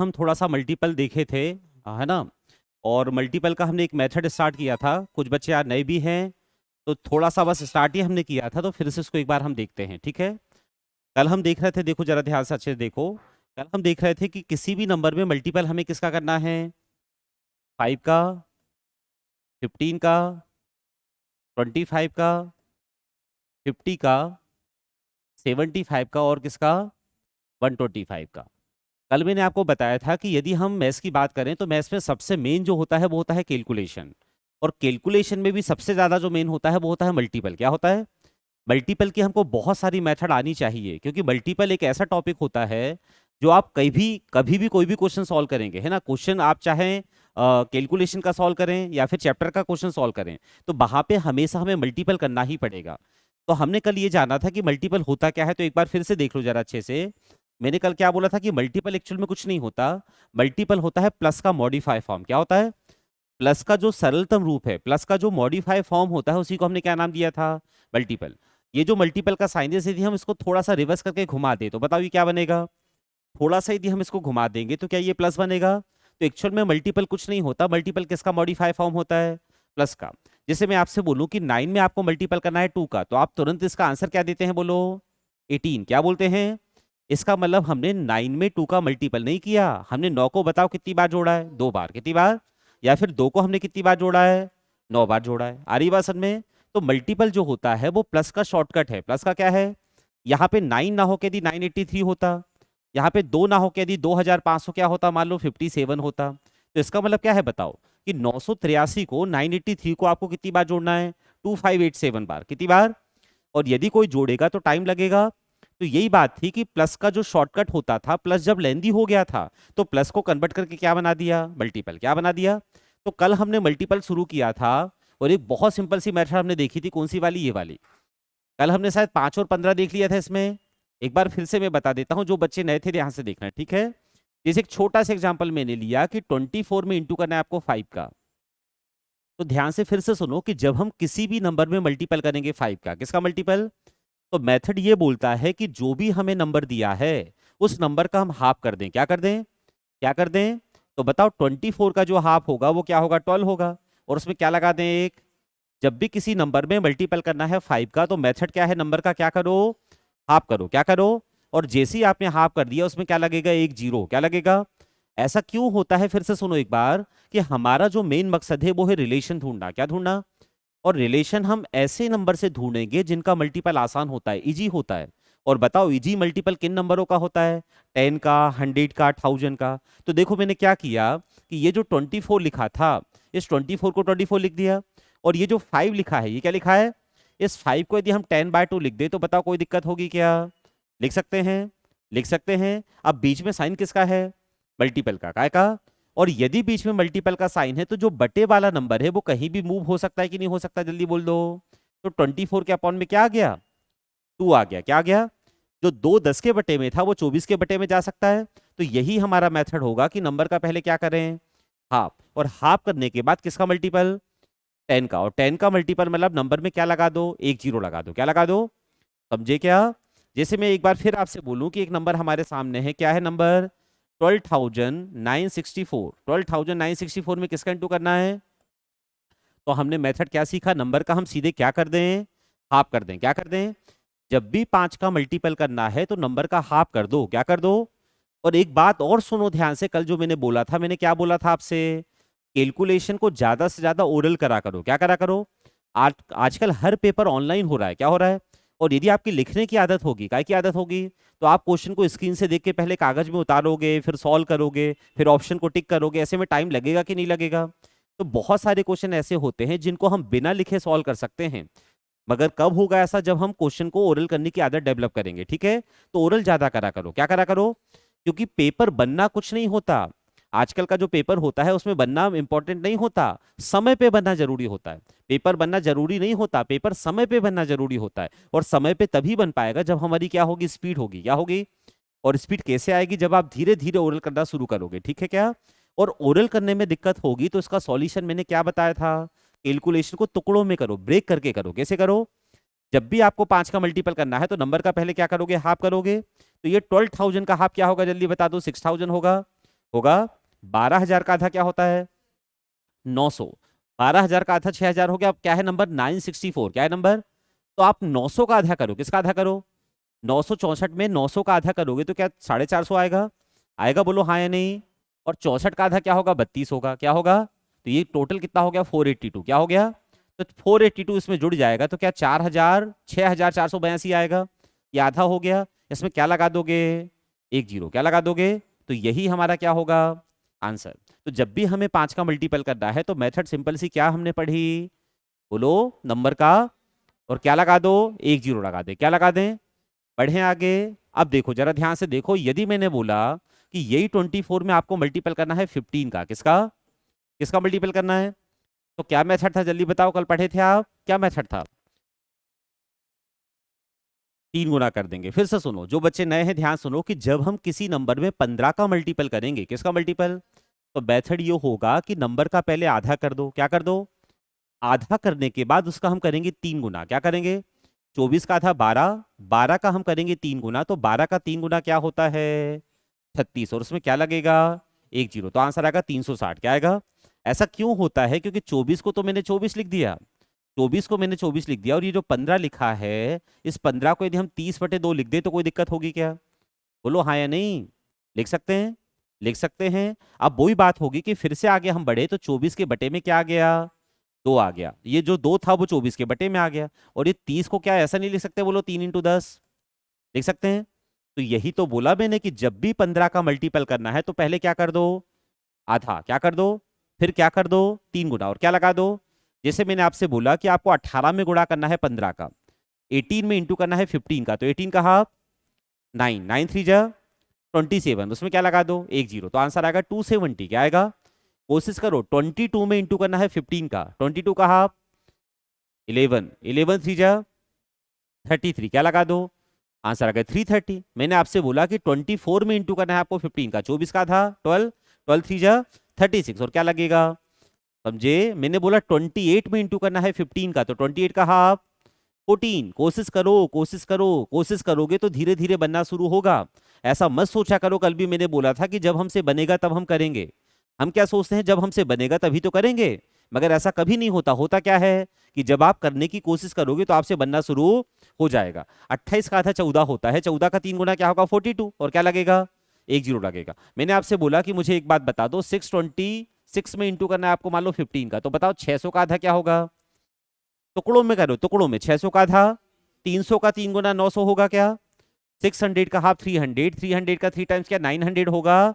हम थोड़ा सा मल्टीपल देखे थे, है ना। और मल्टीपल का हमने एक मेथड स्टार्ट किया था, कुछ बच्चे यार नए भी हैं, तो थोड़ा सा बस स्टार्ट ही हमने किया था, तो फिर से इसको एक बार हम देखते हैं, ठीक है। कल हम देख रहे थे, देखो जरा ध्यान से अच्छे से देखो। कल हम देख रहे थे कि किसी भी नंबर में मल्टीपल हमें किसका करना है, 5 का, 15 का, 25 का, 50 का, 75 का और किसका, 125 का। कल मैंने आपको बताया था कि यदि हम मैथ्स की बात करें तो मैथ्स में सबसे मेन जो होता है वो होता है कैलकुलेशन। और कैलकुलेशन में भी सबसे ज्यादा जो मेन होता है वो होता है मल्टीपल। क्या होता है, मल्टीपल की हमको बहुत सारी मेथड आनी चाहिए, क्योंकि मल्टीपल एक ऐसा टॉपिक होता है जो आप कभी भी कोई भी क्वेश्चन सॉल्व करेंगे, है ना। क्वेश्चन आप चाहें कैलकुलेशन का सॉल्व करें या फिर चैप्टर का क्वेश्चन सॉल्व करें, तो वहां पे हमेशा हमें मल्टीपल करना ही पड़ेगा। तो हमने कल ये जाना था कि मल्टीपल होता क्या है, तो एक बार फिर से देख लो जरा अच्छे से। मैंने कल क्या बोला था कि मल्टीपल एक्चुअल में कुछ नहीं होता, मल्टीपल होता है प्लस का मॉडिफाई फॉर्म। क्या होता है, प्लस का जो सरलतम रूप है, प्लस का जो मॉडिफाई फॉर्म होता है, उसी को हमने क्या नाम दिया था, मल्टीपल। ये जो मल्टीपल का साइन है, यदि हम इसको थोड़ा सा रिवर्स करके घुमा दे तो बताओ ये क्या बनेगा। थोड़ा सा यदि हम इसको घुमा देंगे तो क्या ये प्लस बनेगा। तो एक्चुअल में मल्टीपल कुछ नहीं होता, मल्टीपल किसका मॉडिफाई फॉर्म होता है, प्लस का। जैसे मैं आपसे बोलूं कि 9 में आपको मल्टीपल करना है 2 का, तो आप तुरंत इसका आंसर क्या देते हैं, बोलो 18। क्या बोलते हैं, इसका मतलब हमने 9 में 2 का मल्टीपल नहीं किया, हमने 9 को बताओ कितनी बार जोड़ा है, 2 बार। कितनी बार, या फिर 2 को हमने कितनी बार जोड़ा है, 9 बार जोड़ा है। आ रही बात समझ में। तो मल्टीपल जो होता है वो प्लस का शॉर्टकट है। प्लस का क्या है, यहाँ पे 9 ना हो के यदि 983 होता, यहाँ पे 2 ना हो के यदि 2500 क्या होता, मान लो 57 होता। तो इसका मतलब क्या है बताओ, कि 983 को 983 को आपको कितनी बार जोड़ना है, 2587 बार। कितनी बार, और यदि कोई जोड़ेगा तो टाइम लगेगा। तो यही बात थी कि प्लस का जो शॉर्टकट होता था, प्लस जब लेंदी हो गया था तो प्लस को कन्वर्ट करके क्या बना दिया, मल्टीपल। क्या बना दिया। तो कल हमने मल्टीपल शुरू किया था, और एक बहुत सिंपल सी मेथड हमने देखी थी, कौन सी वाली, ये वाली। कल हमने शायद 5 और 15 देख लिया था इसमें। एक बार फिर से मैं बता देता हूं, जो बच्चे नए थे ध्यान से देखना है, ठीक है। जैसे एक छोटा सा एग्जांपल मैंने लिया कि 24 में इंटू करना है आपको 5 का। तो ध्यान से फिर से सुनो कि जब हम किसी भी नंबर में मल्टीपल करेंगे 5 का, किसका मल्टीपल, तो मेथड ये बोलता है कि जो भी हमें नंबर दिया है उस नंबर का हम हाफ कर दें। क्या कर दें, क्या कर दें। तो बताओ 24 का जो हाफ होगा वो क्या होगा, 12 होगा। और उसमें क्या लगा दें, एक। जब भी किसी नंबर में मल्टीपल करना है 5 का, तो मेथड क्या है, नंबर का क्या करो, हाफ करो। क्या करो, और जैसे ही आपने हाफ कर दिया उसमें क्या लगेगा, एक जीरो। क्या लगेगा। ऐसा क्यों होता है, फिर से सुनो एक बार, कि हमारा जो मेन मकसद है वो है रिलेशन ढूंढना। क्या ढूंढना, और रिलेशन हम ऐसे नंबर से ढूंढेंगे जिनका मल्टीपल आसान होता है, इजी होता है। और बताओ इजी मल्टीपल किन नंबरों का होता है, 10 का, 100 का, 1000 का। तो देखो मैंने क्या किया कि ये जो 24 लिखा था, इस 24 को 24 लिख दिया। और ये जो 5 लिखा है, ये क्या लिखा है, इस 5 को यदि हम 10/2 लिख दे तो बताओ कोई दिक्कत होगी क्या, लिख सकते हैं, लिख सकते हैं। अब बीच में साइन किसका है, मल्टीपल का, काय का। और यदि बीच में मल्टीपल का साइन है तो जो बटे वाला नंबर है वो कहीं भी मूव हो सकता है कि नहीं हो सकता, जल्दी बोल दो। तो 24 के अपॉन में क्या आ गया, 2 आ गया। क्या आ गया, जो 2 10 के बटे में था वो 24 के बटे में जा सकता है। तो यही हमारा मेथड होगा कि नंबर का पहले क्या करें, हाफ। और हाफ करने के बाद किसका मल्टीपल, 10 का। और 10 का मल्टीपल मतलब नंबर में क्या लगा दो, एक जीरो लगा दो। क्या लगा दो, समझे क्या। जैसे मैं एक बार फिर आपसे बोलूं कि एक नंबर हमारे सामने है, क्या है नंबर, 12,964। 12,964 में किसका इंटू करना है। तो हमने मेथड क्या सीखा, नंबर का हम सीधे क्या कर दें, हाफ कर दें। क्या कर दें, जब भी 5 का मल्टीपल करना है तो नंबर का हाफ कर दो। क्या कर दो। और एक बात और सुनो ध्यान से, कल जो मैंने बोला था, मैंने क्या बोला था आपसे, कैलकुलेशन को ज्यादा से ज्यादा ओरल करा करो। क्या करा करो, आजकल हर पेपर ऑनलाइन हो रहा है। क्या हो रहा है। और यदि आपकी लिखने की आदत होगी, काय की आदत होगी, तो आप क्वेश्चन को स्क्रीन से देख के पहले कागज में उतारोगे, फिर सॉल्व करोगे, फिर ऑप्शन को टिक करोगे। ऐसे में टाइम लगेगा कि नहीं लगेगा। तो बहुत सारे क्वेश्चन ऐसे होते हैं जिनको हम बिना लिखे सॉल्व कर सकते हैं, मगर कब होगा ऐसा, जब हम क्वेश्चन को ओरल करने की आदत डेवलप करेंगे, ठीक है। तो ओरल ज्यादा करा करो। क्या करा करो, क्योंकि पेपर बनना कुछ नहीं होता, आजकल का जो पेपर होता है उसमें बनना इंपॉर्टेंट नहीं होता, समय पे बनना जरूरी होता है। पेपर बनना जरूरी नहीं होता, पेपर समय पे बनना जरूरी होता है। और समय पे तभी बन पाएगा जब हमारी क्या होगी, स्पीड होगी। क्या होगी, और स्पीड कैसे आएगी, जब आप धीरे धीरे ओरल करना शुरू करोगे, ठीक है क्या। और ओरल करने में दिक्कत होगी तो इसका सॉल्यूशन मैंने क्या बताया था, कैलकुलेशन को टुकड़ों में करो, ब्रेक करके करो। कैसे करो, जब भी आपको 5 का मल्टीपल करना है तो नंबर का पहले क्या करोगे, हाफ करोगे। तो ये 12,000 का हाफ क्या होगा, जल्दी बता दो, 6,000 होगा। होगा 12,000 का आधा क्या होता है 900। 12,000 का आधा 6,000 हो गया। अब क्या है नंबर 964, क्या है नंबर। तो आप 900 का आधा करो, किसका आधा करो 964 में 900 का आधा करोगे तो क्या 450 आएगा। आएगा बोलो हाँ या नहीं। और 64 का आधा क्या होगा 32 होगा, क्या होगा। तो ये टोटल कितना हो गया 482, क्या हो गया। तो 482 इसमें जुड़ जाएगा तो क्या 4,000 6,482 आएगा। ये आधा हो गया। इसमें क्या लगा दोगे एक जीरो, क्या लगा दोगे। तो यही हमारा क्या होगा आंसर। तो जब भी हमें 5 का मल्टीपल करना है तो मेथड सिंपल सी क्या हमने पढ़ी बोलो नंबर का और क्या लगा दो एक जीरो लगा दे, क्या लगा दें। बढ़े आगे। अब देखो जरा ध्यान से देखो, यदि मैंने बोला कि यही 24 में आपको मल्टीपल करना है 15 का, किसका किसका मल्टीपल करना है। तो क्या मेथड था जल्दी बताओ, कल पढ़े थे आप, क्या मेथड था। 3 गुना कर देंगे। फिर से सुनो, जो बच्चे नए हैं ध्यान सुनो कि जब हम किसी नंबर में 15 का मल्टीपल करेंगे, किसका मल्टीपल, तो मेथड ये होगा कि नंबर का पहले आधा कर दो, क्या कर दो आधा करने के बाद उसका हम करेंगे 3 गुना, क्या करेंगे 24 का आधा 12, 12 का हम करेंगे 3 गुना, तो 12 का 3 गुना क्या होता है 36, और उसमें क्या लगेगा एक जीरो, तो आंसर आएगा 360, क्या आएगा। ऐसा क्यों होता है क्योंकि 24 को तो मैंने 24 लिख दिया, 24 को मैंने 24 लिख दिया, और ये जो 15 लिखा है इस 15 को यदि हम 30/2 लिख दे तो कोई दिक्कत होगी क्या, बोलो हाँ या नहीं। लिख सकते हैं, लिख सकते हैं। अब वही बात होगी कि फिर से आगे हम बढ़े तो 24 के बटे में क्या आ गया 2 आ गया, ये जो 2 था वो 24 के बटे में आ गया। और ये 30 को क्या ऐसा नहीं लिख सकते, बोलो 3 × 10 लिख सकते हैं। तो यही तो बोला मैंने कि जब भी 15 का मल्टीपल करना है तो पहले क्या कर दो आधा, क्या कर दो फिर क्या कर दो 3 गुना, और क्या लगा दो। जैसे मैंने आपसे बोला कि आपको 18 में गुणा करना है 15 का, 18 में इंटू करना है 15 का, तो 18 का हाफ 9, 9 3 जा 27, उसमें क्या लगा दो एक जीरो, तो आंसर आएगा 270, क्या आएगा। कोशिश करो 22 में इंटू करना है 15 का, 22 का हाफ 11, 11 3 जा 33, क्या लगा दो आंसर आ गया 330। मैंने आपसे बोला कि 24 में इंटू करना है आपको 15 का, 24 का था 12, 12 3 जा 36, और क्या लगेगा समझे। मैंने बोला 28 में इंटू करना है 15 का, तो 28 का हाफ 14। कोशिश करो कोशिश करो, कोशिश करोगे तो धीरे धीरे बनना शुरू होगा। ऐसा मत सोचा करो, कल भी मैंने बोला था कि जब हमसे बनेगा तब हम करेंगे। हम क्या सोचते हैं जब हमसे बनेगा तभी तो करेंगे, मगर ऐसा कभी नहीं होता। होता क्या है कि जब आप करने की कोशिश करोगे तो आपसे बनना शुरू हो जाएगा। 28 का आधा 14 होता है, 14 का 3 गुना क्या होगा 42, और क्या लगेगा एक जीरो लगेगा। मैंने आपसे बोला कि मुझे एक बात बता दो, 626 में इंटू करना है आपको मान लो 15 का, तो बताओ 600 का आधा क्या होगा, टुकड़ों में करो, टुकड़ों में 600 का आधा 300 का 3 गुना 900 होगा क्या, 600 का हाफ 300, 300 का 3 टाइम्स क्या 900 होगा।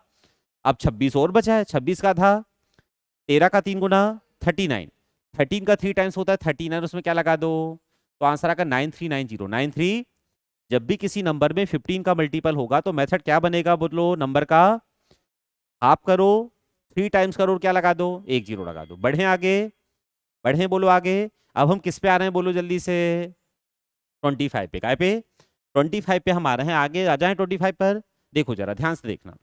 अब 26 और बचा है, 26 का आधा 13 का 3 गुना 39, 13 का 3 टाइम्स होता है 39, उसमें क्या लगा दो, तो आंसर आएगा 9390, 93। जब भी किसी नंबर में 15 का मल्टीपल होगा तो मेथड क्या बनेगा बोलो नंबर का हाफ करो 3 टाइम्स करो, क्या लगा दो एक जीरो लगा दो। बढ़े आगे, बढ़े बोलो आगे। अब हम किस पे आ रहे हैं बोलो जल्दी से 25 पे, काय पे 25 पे हम आ रहे हैं, आगे आ जाए 25 पर। देखो जरा ध्यान से देखना,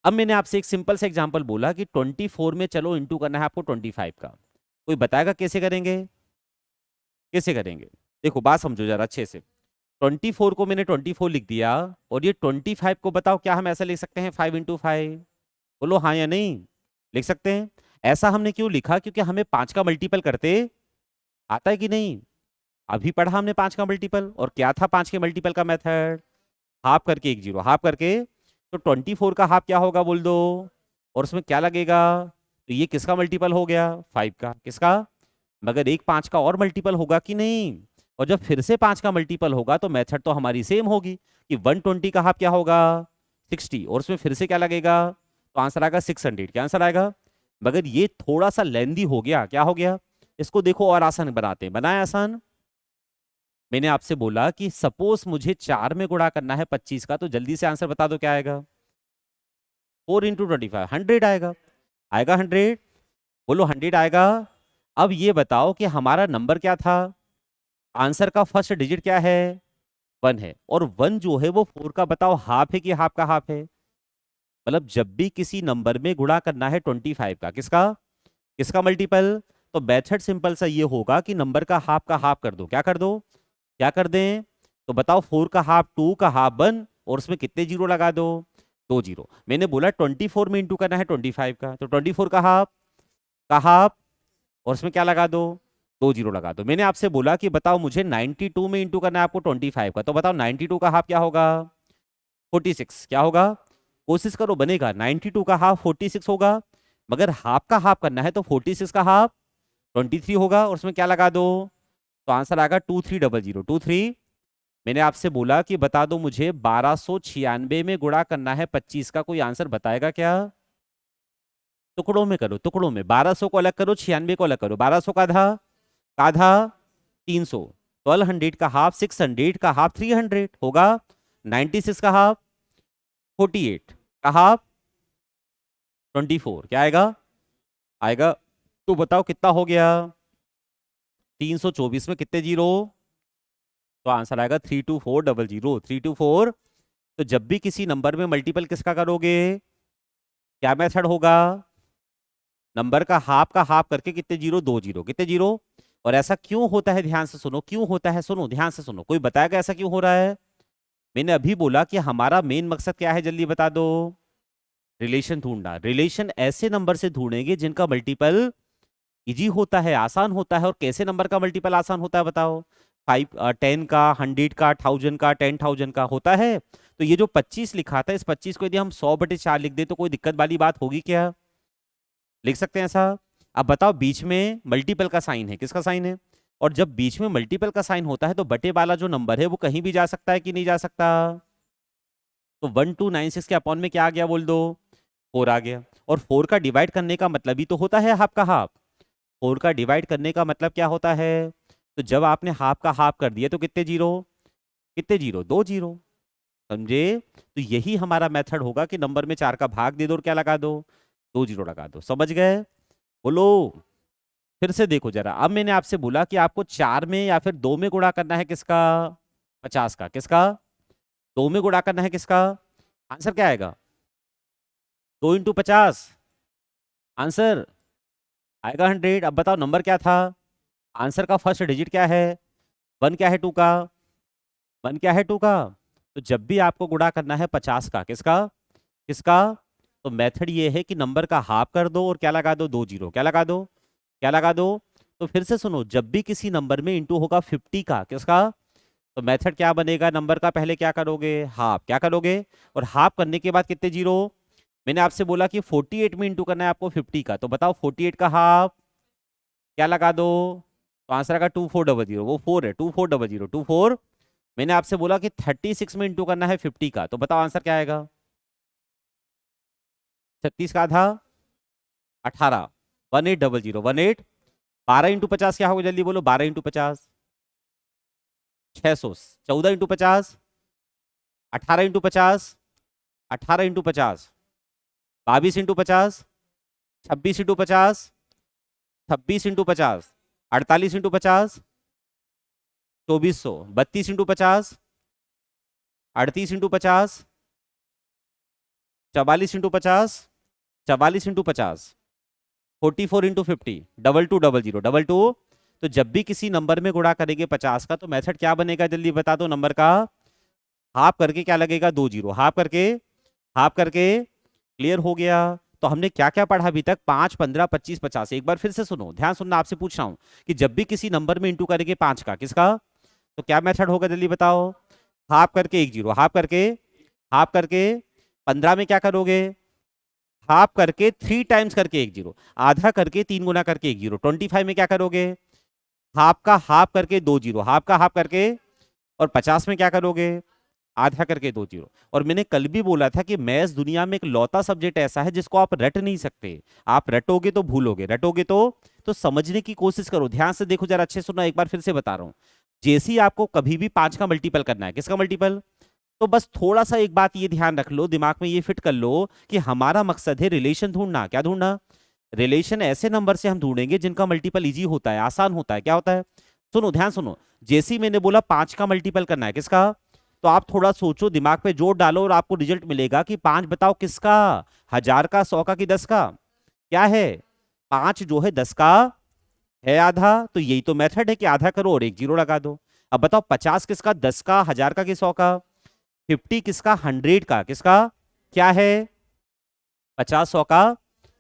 अब मैंने आपसे एक सिंपल से एग्जांपल बोला कि 24 में चलो इंटू करना है आपको 25 का, कोई बताएगा कैसे करेंगे, कैसे करेंगे। देखो बात समझो जरा अच्छे से, 24 को मैंने 24 लिख दिया, और ये 25 को बताओ क्या हम ऐसा लिख सकते हैं 5 × 5, बोलो हाँ या नहीं लिख सकते हैं। ऐसा हमने क्यों लिखा क्योंकि हमें 5 का मल्टीपल करते आता है कि नहीं। अभी पढ़ा हमने 5 का मल्टीपल, और क्या था 5 के मल्टीपल का मेथड हाफ करके एक जीरो, हाफ करके। तो 24 का हाफ क्या होगा बोल दो, और उसमें क्या लगेगा, तो ये किसका मल्टीपल हो गया 5 का, किसका, मगर एक 5 का और मल्टीपल होगा कि नहीं। और जब फिर से 5 का मल्टीपल होगा तो मेथड तो हमारी सेम होगी कि 120 का हाफ क्या होगा 60, और उसमें फिर से क्या लगेगा, तो आंसर आएगा 600, क्या आंसर आएगा। मगर ये थोड़ा सा लेंदी हो गया, क्या हो गया। इसको देखो और आसान बनाते हैं, बनाए आसान। मैंने आपसे बोला कि सपोज मुझे 4 में गुणा करना है 25 का, तो जल्दी से आंसर बता दो क्या आएगा 4 × 25 100 आएगा, आएगा 100, बोलो 100 आएगा। अब ये बताओ कि हमारा नंबर क्या था, आंसर का फर्स्ट डिजिट क्या है 1 है, और 1 जो है वो 4 का बताओ हाफ है कि हाफ का हाफ है। मतलब जब भी किसी नंबर में गुणा करना है 25 का, किसका किसका मल्टीपल, तो मेथड सिंपल सा ये होगा कि नंबर का हाफ कर दो, क्या कर दो, क्या कर दें, तो बताओ 4 का हाफ 2 का हाफ 1, और उसमें कितने जीरो लगा दो 2 जीरो। मैंने बोला 24 में इंटू करना है 25 का, तो 24 का हाफ, का हाफ, और इसमें क्या लगा दो, 2 जीरो लगा दो। मैंने आपसे बोला कि बताओ मुझे 92 में इंटू करना है आपको 25 का, तो बताओ 92 का हाफ क्या होगा, 46। क्या होगा, कोशिश करो बनेगा, 92 का हाफ 46 होगा, मगर हाफ का हाफ करना है तो 46 का हाफ 23 होगा, और उसमें क्या लगा दो, तो आंसर आएगा 2300, 23। मैंने आपसे बोला कि बता दो मुझे 1296 में गुणा करना है 25 का, कोई आंसर बताएगा क्या, टुकड़ों में करो, टुकड़ों में, 1200 को अलग करो, 96 को अलग करो, 1200 का आधा, का आधा 300, 1200 का हाफ 600 का हाफ 300 होगा, 96 का हाफ 48 का हाफ 24, क्या आएगा, आएगा, तो बताओ कितना हो गया, 324 में कितने जीरो, तो आंसर आएगा 32400, 324। तो जब भी किसी नंबर में मल्टीपल किसका करोगे, क्या मेथड होगा, नंबर का हाफ करके कितने जीरो, 2 जीरो, कितने जीरो। और ऐसा क्यों होता है, ध्यान से सुनो, क्यों होता है, सुनो ध्यान से सुनो, कोई बताएगा ऐसा क्यों हो रहा है। मैंने अभी बोला कि हमारा मेन मकसद क्या है, जल्दी बता दो, रिलेशन ढूंढना। रिलेशन ऐसे नंबर से ढूंढेंगे जिनका मल्टीपल इजी होता है, आसान होता है। और कैसे नंबर का मल्टीपल आसान होता है बताओ, 10 का, 100 का, 1000 का, 10,000 का होता है। तो ये जो 25 लिखा था, इस 25 को यदि हम 100/4 लिख दे तो कोई दिक्कत वाली बात होगी क्या, लिख सकते हैं ऐसा। अब बताओ बीच में मल्टीपल का साइन है, किसका साइन है, और जब बीच में मल्टीपल का साइन होता है तो बटे वाला जो नंबर है वो कहीं भी जा सकता है कि नहीं जा सकता। तो 1296 के अपॉन में क्या आ गया बोल दो, 4 आ गया। और 4 का डिवाइड करने का मतलब ही तो होता है हाफ का हाफ। 4 का डिवाइड करने का मतलब क्या होता है, तो जब आपने हाफ का हाफ कर दिया तो कितने जीरो, कितने जीरो, 2 जीरो, समझे। तो यही हमारा मेथड होगा कि नंबर में 4 का भाग दे दो और क्या लगा दो, 2 जीरो लगा दो, समझ गए। बोलो, फिर से देखो जरा, अब मैंने आपसे बोला कि आपको 4 में या फिर 2 में गुणा करना है किसका, 50 का, किसका, 2 में गुणा करना है किसका, आंसर क्या आएगा, 2 इंटू 50, आंसर आएगा 100। अब बताओ नंबर क्या था, आंसर का फर्स्ट डिजिट क्या है, 1 क्या है 2 का, 1 क्या है 2 का। तो जब भी आपको गुणा करना है 50 का, किसका, किसका, तो मेथड ये है कि नंबर का हाफ कर दो और क्या लगा दो, 2 जीरो, क्या लगा दो, क्या लगा दो। तो फिर से सुनो, जब भी किसी नंबर में इंटू होगा 50 का, किसका, तो मेथड क्या बनेगा, नंबर का पहले क्या करोगे, हाफ, क्या करोगे, और हाफ करने के बाद कितने जीरो। मैंने आपसे बोला कि 48 में इंटू करना है आपको 50 का, तो बताओ 48 का हाफ, क्या लगा दो, तो आंसर आएगा 2400, वो 4 है, 2400, 24। मैंने आपसे बोला कि 36 में इंटू करना है 50 का, तो बताओ आंसर क्या आएगा, 36 का आधा 18, 1800, 18। 12 इंटू 50 क्या होगा, जल्दी बोलो, 12 into 50 600, 14 into 50, 18 into 50, 18 into 50, 22 into 50, 26 into 50, 26 into 50, 48 into 50, 2400, 32 into 50, 38 into 50, 44 into 50, 44 into 50, 44 into 50, 2200, 22। तो जब भी किसी नंबर में गुणा करेंगे 50 का, तो मेथड क्या बनेगा, जल्दी बता दो, नंबर का हाफ करके क्या लगेगा, 2 जीरो, हाफ करके, हाफ करके, क्लियर हो गया। तो हमने क्या क्या पढ़ा अभी तक, 5, 15, 25, 50। एक बार फिर से सुनो, ध्यान सुनना, आपसे पूछ रहा हूं कि जब भी किसी नंबर में इंटू करेंगे 5 का, किसका, तो क्या मेथड होगा, जल्दी बताओ, हाफ करके 1 जीरो, हाफ करके, हाफ करके। 15 में क्या करोगे, हाफ करके 3 टाइम्स करके 1 जीरो, आधा करके 3 गुना करके 1 जीरो। 25 में क्या करोगे, हाफ का हाफ करके 2 जीरो, हाफ का हाफ करके। और 50 में क्या करोगे, आधा करके 2 जीरो। और मैंने कल भी बोला था कि मैथ्स दुनिया में एक लौता सब्जेक्ट ऐसा है जिसको आप रट नहीं सकते। आप रटोगे तो भूलोगे, रटोगे तो समझने की कोशिश करो। ध्यान से देखो जरा, अच्छे सुनो, एक बार फिर से बता रहा हूं। जैसे ही आपको कभी भी 5 का मल्टीपल करना है, किसका मल्टीपल, तो बस थोड़ा सा एक बात ये ध्यान रख लो, दिमाग में ये फिट कर लो कि हमारा मकसद है रिलेशन ढूंढना। क्या ढूंढना, रिलेशन ऐसे नंबर से हम ढूंढेंगे जिनका मल्टीपल इजी होता है, आसान होता है। क्या होता है, सुनो ध्यान सुनो, जैसे ही मैंने बोला 5 का मल्टीपल करना है, किसका, तो आप थोड़ा सोचो, दिमाग पे जोर डालो और आपको रिजल्ट मिलेगा कि 5 बताओ किसका, 1000 का, 100 का, कि 10 का, क्या है, 5 जो है 10 का है आधा। तो यही तो मेथड है कि आधा करो और 1 जीरो लगा दो। अब बताओ 50 किसका, 10 का, 1000 का, कि 100 का, 50 किसका, 100 का, किसका, क्या है 50 100 का।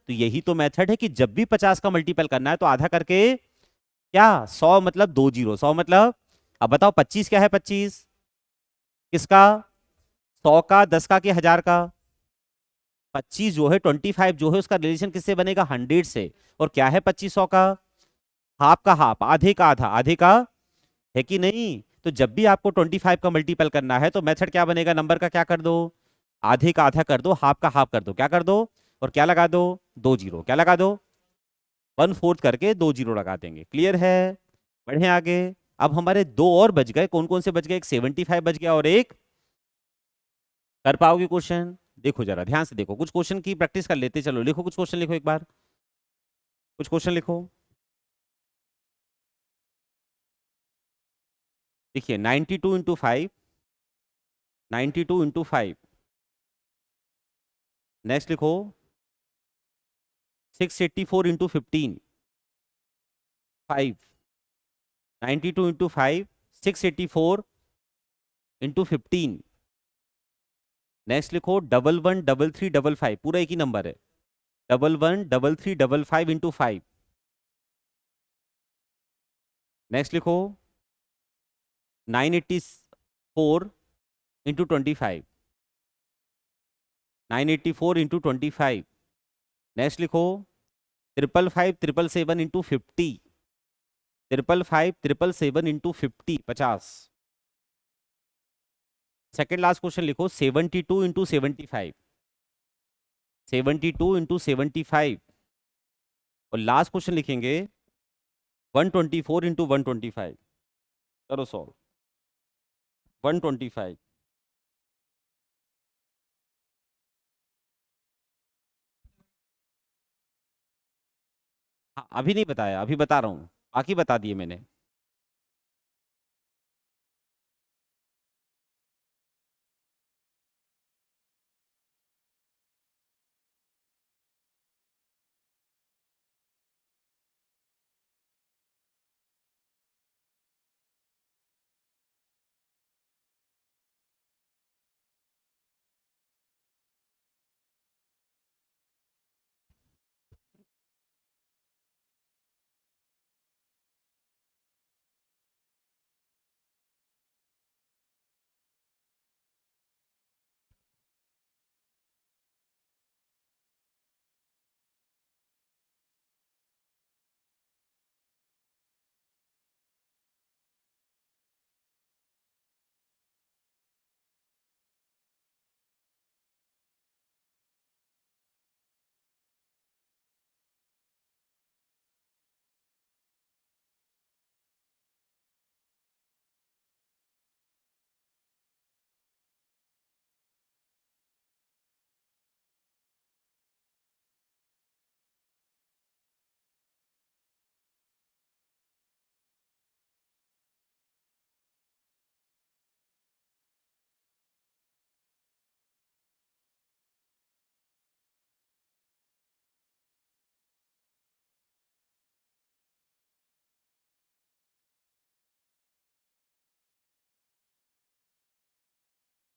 तो यही तो मेथड है कि जब भी 50 का मल्टीपल करना है तो आधा करके क्या 100 मतलब 2 जीरो, 100 मतलब, अब बताओ 25 क्या है, 25 किसका, 100 का, 10 का कि 1000 का। 25 जो है, 25 जो है उसका रिलेशन किससे बनेगा, 100 से। और क्या है 2500 का, हाफ का हाफ, आधे का आधा, आधे का, है कि नहीं। तो जब भी आपको 25 का मल्टीपल करना है तो मेथड क्या बनेगा, नंबर का क्या कर दो, आधे का आधा कर दो, हाफ का हाफ कर दो, क्या कर दो, और क्या लगा दो, 2 जीरो, क्या लगा दो, 1/4 करके 2 जीरो लगा देंगे। क्लियर है। बढ़े आगे। अब हमारे दो और बच गए, कौन कौन से बच गए, एक 75 बच गया और एक, कर पाओगे क्वेश्चन, देखो जरा ध्यान से देखो, कुछ क्वेश्चन की प्रैक्टिस कर लेते, चलो लिखो कुछ क्वेश्चन, लिखो एक बार कुछ क्वेश्चन लिखो। देखिए 92 × 5, 92 × 5, नेक्स्ट लिखो 684 × 15, 5, 92 × 5, 684 × 15, नेक्स्ट लिखो 11 13 55, पूरा एक ही नंबर है, 11 13 55 × 5, नेक्स्ट लिखो 984 × 25, 984 × 25, नेक्स्ट लिखो 555 777 × 50, 555 777 × 50, 50। सेकेंड लास्ट क्वेश्चन लिखो 72 × 75, 72 × 75, और लास्ट क्वेश्चन लिखेंगे 124 × 125, करो सॉल्व, 125। हाँ अभी नहीं बताया, अभी बता रहा हूँ, बाकी बता दिए मैंने।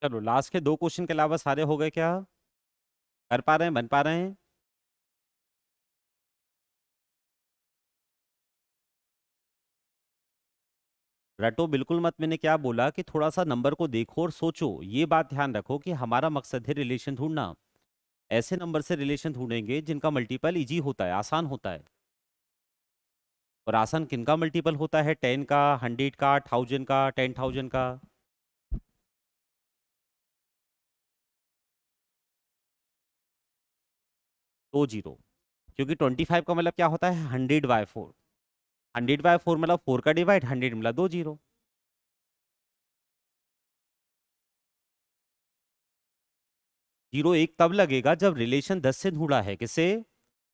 चलो लास्ट के दो क्वेश्चन के अलावा सारे हो गए क्या, कर पा रहे हैं, बन पा रहे हैं। रटो बिल्कुल मत, मैंने क्या बोला कि थोड़ा सा नंबर को देखो और सोचो, ये बात ध्यान रखो कि हमारा मकसद है रिलेशन ढूंढना। ऐसे नंबर से रिलेशन ढूंढेंगे जिनका मल्टीपल इजी होता है, आसान होता है। और आसान किनका मल्टीपल होता है, 10 का, 100 का, 1000 का, 10,000 का। 2 जीरो, क्योंकि 25 का मतलब क्या होता है, 100/4, 100/4 मतलब 4 का डिवाइड, 100 मतलब 2 जीरो। जीरो एक तब लगेगा जब रिलेशन 10 से ढूंढा है, किससे,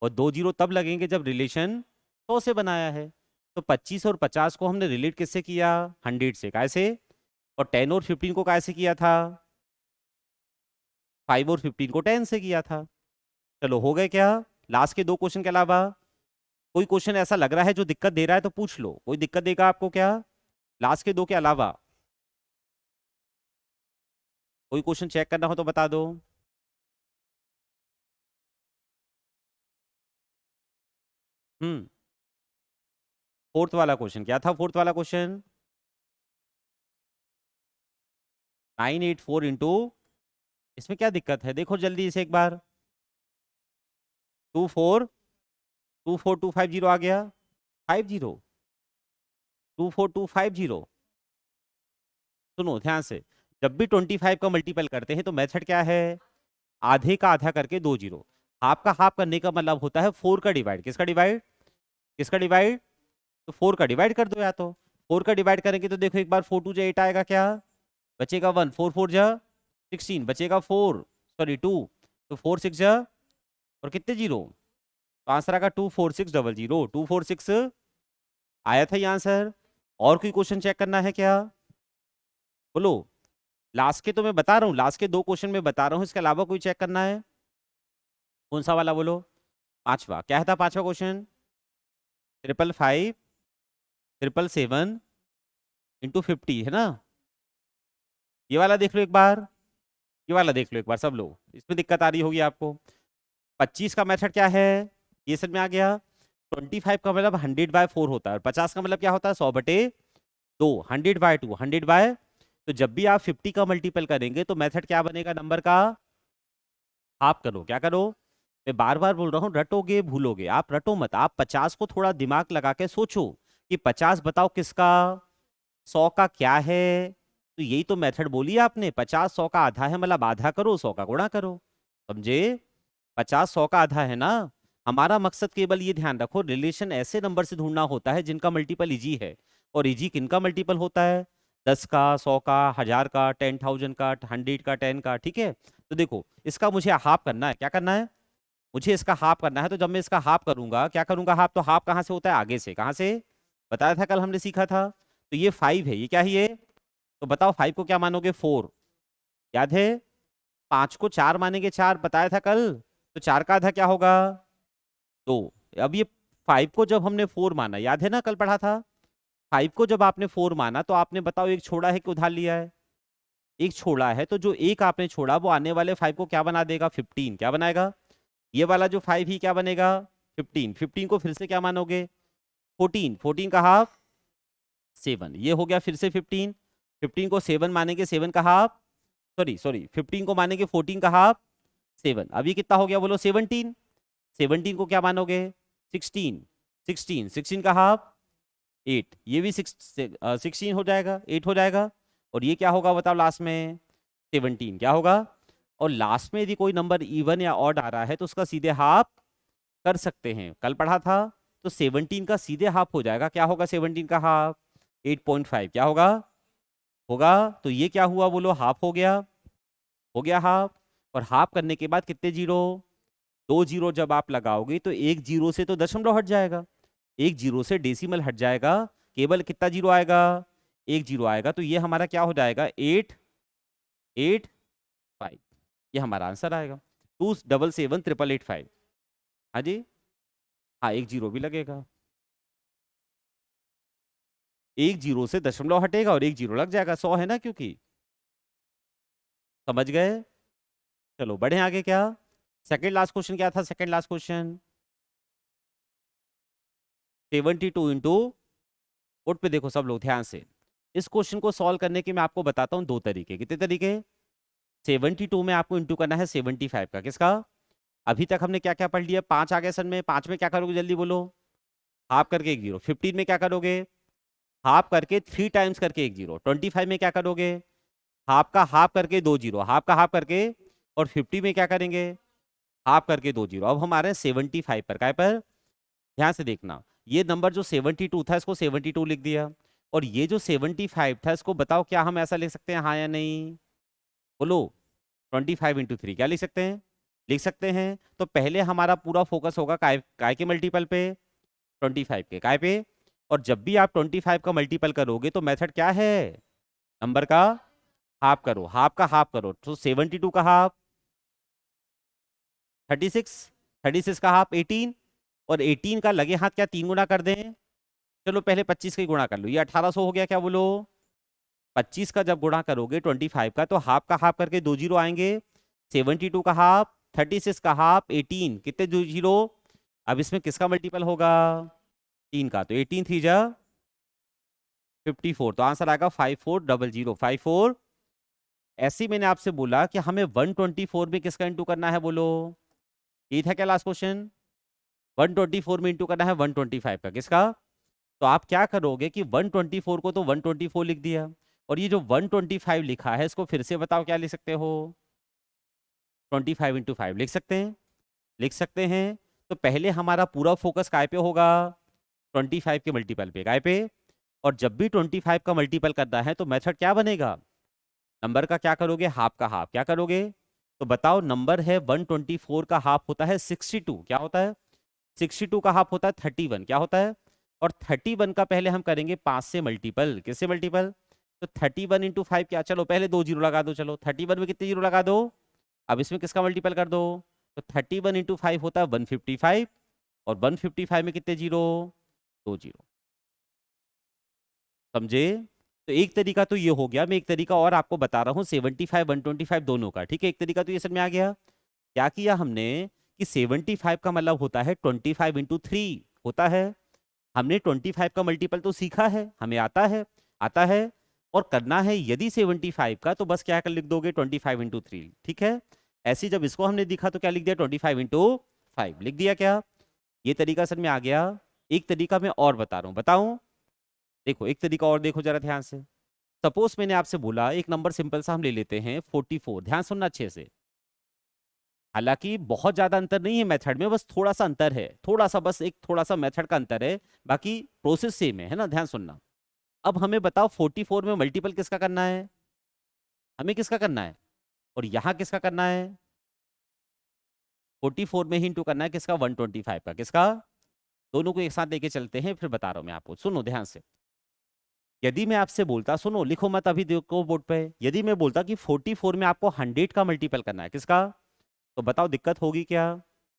और 2 जीरो तब लगेंगे जब रिलेशन 100 से बनाया है। तो 25 और 50 को हमने रिलेट किससे किया, 100 से, कैसे, और 10 और 15 को कैसे किया था, 5 और 15 को 10 से किया था। चलो हो गए क्या, लास्ट के दो क्वेश्चन के अलावा। कोई क्वेश्चन ऐसा लग रहा है जो दिक्कत दे रहा है तो पूछ लो, कोई दिक्कत देगा आपको क्या, लास्ट के दो के अलावा। कोई क्वेश्चन चेक करना हो तो बता दो। फोर्थ वाला क्वेश्चन क्या था? फोर्थ वाला क्वेश्चन 984 इंटू, इसमें क्या दिक्कत है? देखो जल्दी इसे एक बार। 2424250 आ गया, 50, 24250। सुनो ध्यान से, जब भी 25 का मल्टीपल करते हैं तो मेथड क्या है? आधे का आधा करके 2 जीरो। हाफ का हाफ करने का मतलब होता है 4 का डिवाइड। किसका डिवाइड? किसका डिवाइड? तो 4 का डिवाइड कर दो। या तो 4 का डिवाइड करेंगे तो देखो एक बार 4 2 जा 8 आएगा, क्या बचेगा? 1, 4 4 जा 16, बचेगा 4, सॉरी 2, तो 4 6 जा, और कितने जीरो? तो आंसर आएगा 24600, 246 आया था ये आंसर। और कोई क्वेश्चन चेक करना है क्या? बोलो। लास्ट के तो मैं बता रहा हूँ, लास्ट के 2 क्वेश्चन में बता रहा हूँ, इसके अलावा कोई चेक करना है? कौन सा वाला बोलो? पांचवा। क्या था पांचवा क्वेश्चन? 555 777 इंटू 50 है ना? ये वाला देख लो एक बार, ये वाला देख लो एक बार सब लोग, इसमें दिक्कत आ रही होगी आपको। 25 का मेथड क्या है? ये समझ में आ गया। 25 का मतलब 100/4 होता है, और 50 का मतलब क्या होता है? 100/2, 100/2, 100 तो जब भी आप 50 का मल्टीपल करेंगे तो मेथड क्या बनेगा? नंबर का हाफ करो। क्या करो? मैं बार बार बोल रहा हूँ, रटोगे भूलोगे। आप रटो मत, आप 50 को थोड़ा दिमाग लगा के सोचो कि 50 बताओ किसका, 100 का क्या है। तो यही तो मेथड बोली आपने, 50 100 का आधा है, मतलब आधा करो 100 का गुणा करो। समझे? 50 100 का आधा है ना। हमारा मकसद केवल ये ध्यान रखो, रिलेशन ऐसे नंबर से ढूंढना होता है जिनका मल्टीपल इजी है। और इजी किनका मल्टीपल होता है? 10 का, 100 का, 1000 का, 10,000 का, 100 का, 10 का। ठीक है, तो देखो इसका मुझे हाफ करना है। क्या करना है? मुझे इसका हाफ करना है। तो जब मैं इसका हाफ करूंगा, क्या करूंगा हाफ? तो हाफ कहाँ से होता है? आगे से। कहाँ से? बताया था कल हमने, सीखा था। तो ये 5 है, ये क्या है ये? तो बताओ 5 को क्या मानोगे? 4। याद है? 5 को 4 मानेंगे, 4 बताया था कल। तो 4 का आधा क्या होगा? 2। अब ये 5 को जब हमने 4 माना, याद है ना कल पढ़ा था, 5 को जब आपने 4 माना तो आपने बताओ एक छोड़ा है कि उधार लिया है? एक छोड़ा है, तो जो एक आपने छोड़ा वो आने वाले 5 को क्या बना देगा? 15। क्या बनाएगा? ये वाला जो 5 ही क्या बनेगा? 15। 15 को फिर से क्या मानोगे? 14। 14 का हाफ 7। ये हो गया फिर से 15। 15 को 7 मानेंगे, 7 का हाफ, सॉरी सॉरी 15 को मानेंगे 14 का हाफ 7। अब ये कितना हो गया बोलो? 17। 17 को क्या मानोगे? 16। 16, 16 का हाफ 8। ये भी 16 हो जाएगा, 8 हो जाएगा। और ये क्या होगा बताओ लास्ट में? 17। क्या होगा? और लास्ट में यदि कोई नंबर इवन या ऑड आ रहा है तो उसका सीधे हाफ कर सकते हैं, कल पढ़ा था। तो 17 का सीधे हाफ हो जाएगा। क्या होगा 17 का हाफ? 8.5। क्या होगा? होगा। तो ये क्या हुआ बोलो? हाफ हो गया। हो गया हाफ। और हाफ करने के बाद कितने जीरो? 2 जीरो जब आप लगाओगे तो एक जीरो से तो दशमलव हट जाएगा, एक जीरो से डेसिमल हट जाएगा, केवल कितना जीरो आएगा? एक जीरो आएगा। तो ये हमारा क्या हो जाएगा? 885। ये हमारा आंसर आएगा, 2777885। हाँ जी, हाँ एक जीरो भी लगेगा, एक जीरो से दशमलव हटेगा और एक जीरो लग जाएगा, 100 है ना क्योंकि। समझ गए? चलो बढ़े आगे। क्या सेकंड लास्ट क्वेश्चन क्या था? Second last question 72 into, board पे देखो सब लोग ध्यान से। इस क्वेश्चन को सॉल्व करने के मैं आपको बताता हूँ 2 तरीके। कितने तरीके? 72 में आपको इंटू करना है 75 का। किसका? अभी तक हमने क्या क्या पढ़ लिया? 5 आ गया सन में, 5 में क्या करोगे जल्दी बोलो? हाफ करके एक जीरो। 15 में क्या करोगे? हाफ करके 3 टाइम्स करके एक जीरो। 25 में क्या करोगे? हाफ का हाफ करके 2 जीरो, हाफ का हाफ करके। और 50 में क्या करेंगे? हाफ करके 2 जीरो। अब हम आ रहे हैं 75 पर। काय पर? ध्यान से देखना, ये नंबर जो 72 था इसको 72 लिख दिया, और ये जो 75 था इसको बताओ क्या हम ऐसा लिख सकते हैं, हाँ या नहीं? बोलो। 25 × 3 क्या लिख सकते हैं? लिख सकते हैं। तो पहले हमारा पूरा फोकस होगा काय काय के मल्टीपल पे? 25 के। काय पे? और जब भी आप 25 का मल्टीपल करोगे तो मेथड क्या है? नंबर का हाफ करो। हाफ का हाफ करो तो 72 का हाफ 36, 36 का हाफ 18, और 18 का लगे हाथ क्या 3 गुना कर दें? चलो पहले 25 का ही गुणा कर लो, ये 1800 हो गया। क्या बोलो? 25 का जब गुणा करोगे 25 का तो हाफ का हाफ करके 2 जीरो आएंगे। 72 का हाफ, 36 का हाफ, 18, कितने 2 जीरो? अब इसमें किसका मल्टीपल होगा? 3 का। तो 18 3 जा 54, तो आंसर आएगा 5400, 54। ऐसे ही मैंने आपसे बोला कि हमें 124 में किसका इंटू करना है, बोलो। ये था क्या लास्ट क्वेश्चन? 124 में इंटू करना है 125 का, किसका? तो आप क्या करोगे कि 124 को तो 124 लिख दिया, और ये जो 125 लिखा है इसको फिर से बताओ क्या लिख सकते हो? 25 इंटू 5 लिख सकते हैं, लिख सकते हैं। तो पहले हमारा पूरा फोकस काय पे होगा? 25 के मल्टीपल पे, काय पे? और जब भी 25 का मल्टीपल करना है तो मेथड क्या बनेगा? नंबर का क्या करोगे? हाफ का हाफ। क्या करोगे? तो बताओ, नंबर है 124 का हाफ होता है 62, क्या होता है? 62 का हाफ होता है 31, क्या होता है? और 31 का पहले हम करेंगे 5 से मल्टीपल। किससे मल्टीपल? तो 31 इंटू 5 क्या, चलो पहले 2 जीरो लगा दो, चलो 31 में कितने जीरो लगा दो? अब इसमें किसका मल्टीपल कर दो? तो 31 इंटू 5 होता है 155, और 155 में कितने जीरो? 2 जीरो। समझे? तो एक तरीका तो ये हो गया, मैं एक तरीका और आपको बता रहा हूँ 75 125 दोनों का, ठीक है? एक तरीका तो ये समझ में आ गया। क्या किया हमने कि 75 का मतलब होता है 25 इंटू 3 होता है। हमने 25 का मल्टीपल तो सीखा है, हमें आता है, आता है। और करना है यदि 75 का, तो बस क्या कर लिख दोगे? 25 इंटू 3, ठीक है? ऐसे जब इसको हमने दिखा तो क्या लिख दिया? 25 इंटू 5 लिख दिया। क्या ये तरीका सर में आ गया? एक तरीका मैं और बता रहा हूँ, बताऊं? देखो एक तरीका और देखो जरा ध्यान से। सपोज मैंने आपसे बोला एक नंबर सिंपल सा हम ले लेते हैं 44, ध्यान सुनना अच्छे से। हालांकि बहुत ज्यादा अंतर नहीं है मेथड में, बस थोड़ा सा अंतर है, थोड़ा सा, बस एक थोड़ा सा मेथड का अंतर है, बाकी प्रोसेस सेम है ना? ध्यान सुनना। अब हमें बताओ 44 में मल्टीपल किसका करना है? हमें किसका करना है? और यहां किसका करना है? 44 में ही इंटू करना है किसका? 125 का, किसका? दोनों को एक साथ लेके चलते हैं, फिर बता रहा हूं मैं आपको, सुनो ध्यान से। यदि मैं आपसे बोलता, सुनो लिखो मत अभी, देखो बोर्ड पे, यदि मैं बोलता कि 44 में आपको 100 का मल्टीपल करना है, किसका? तो बताओ दिक्कत होगी क्या?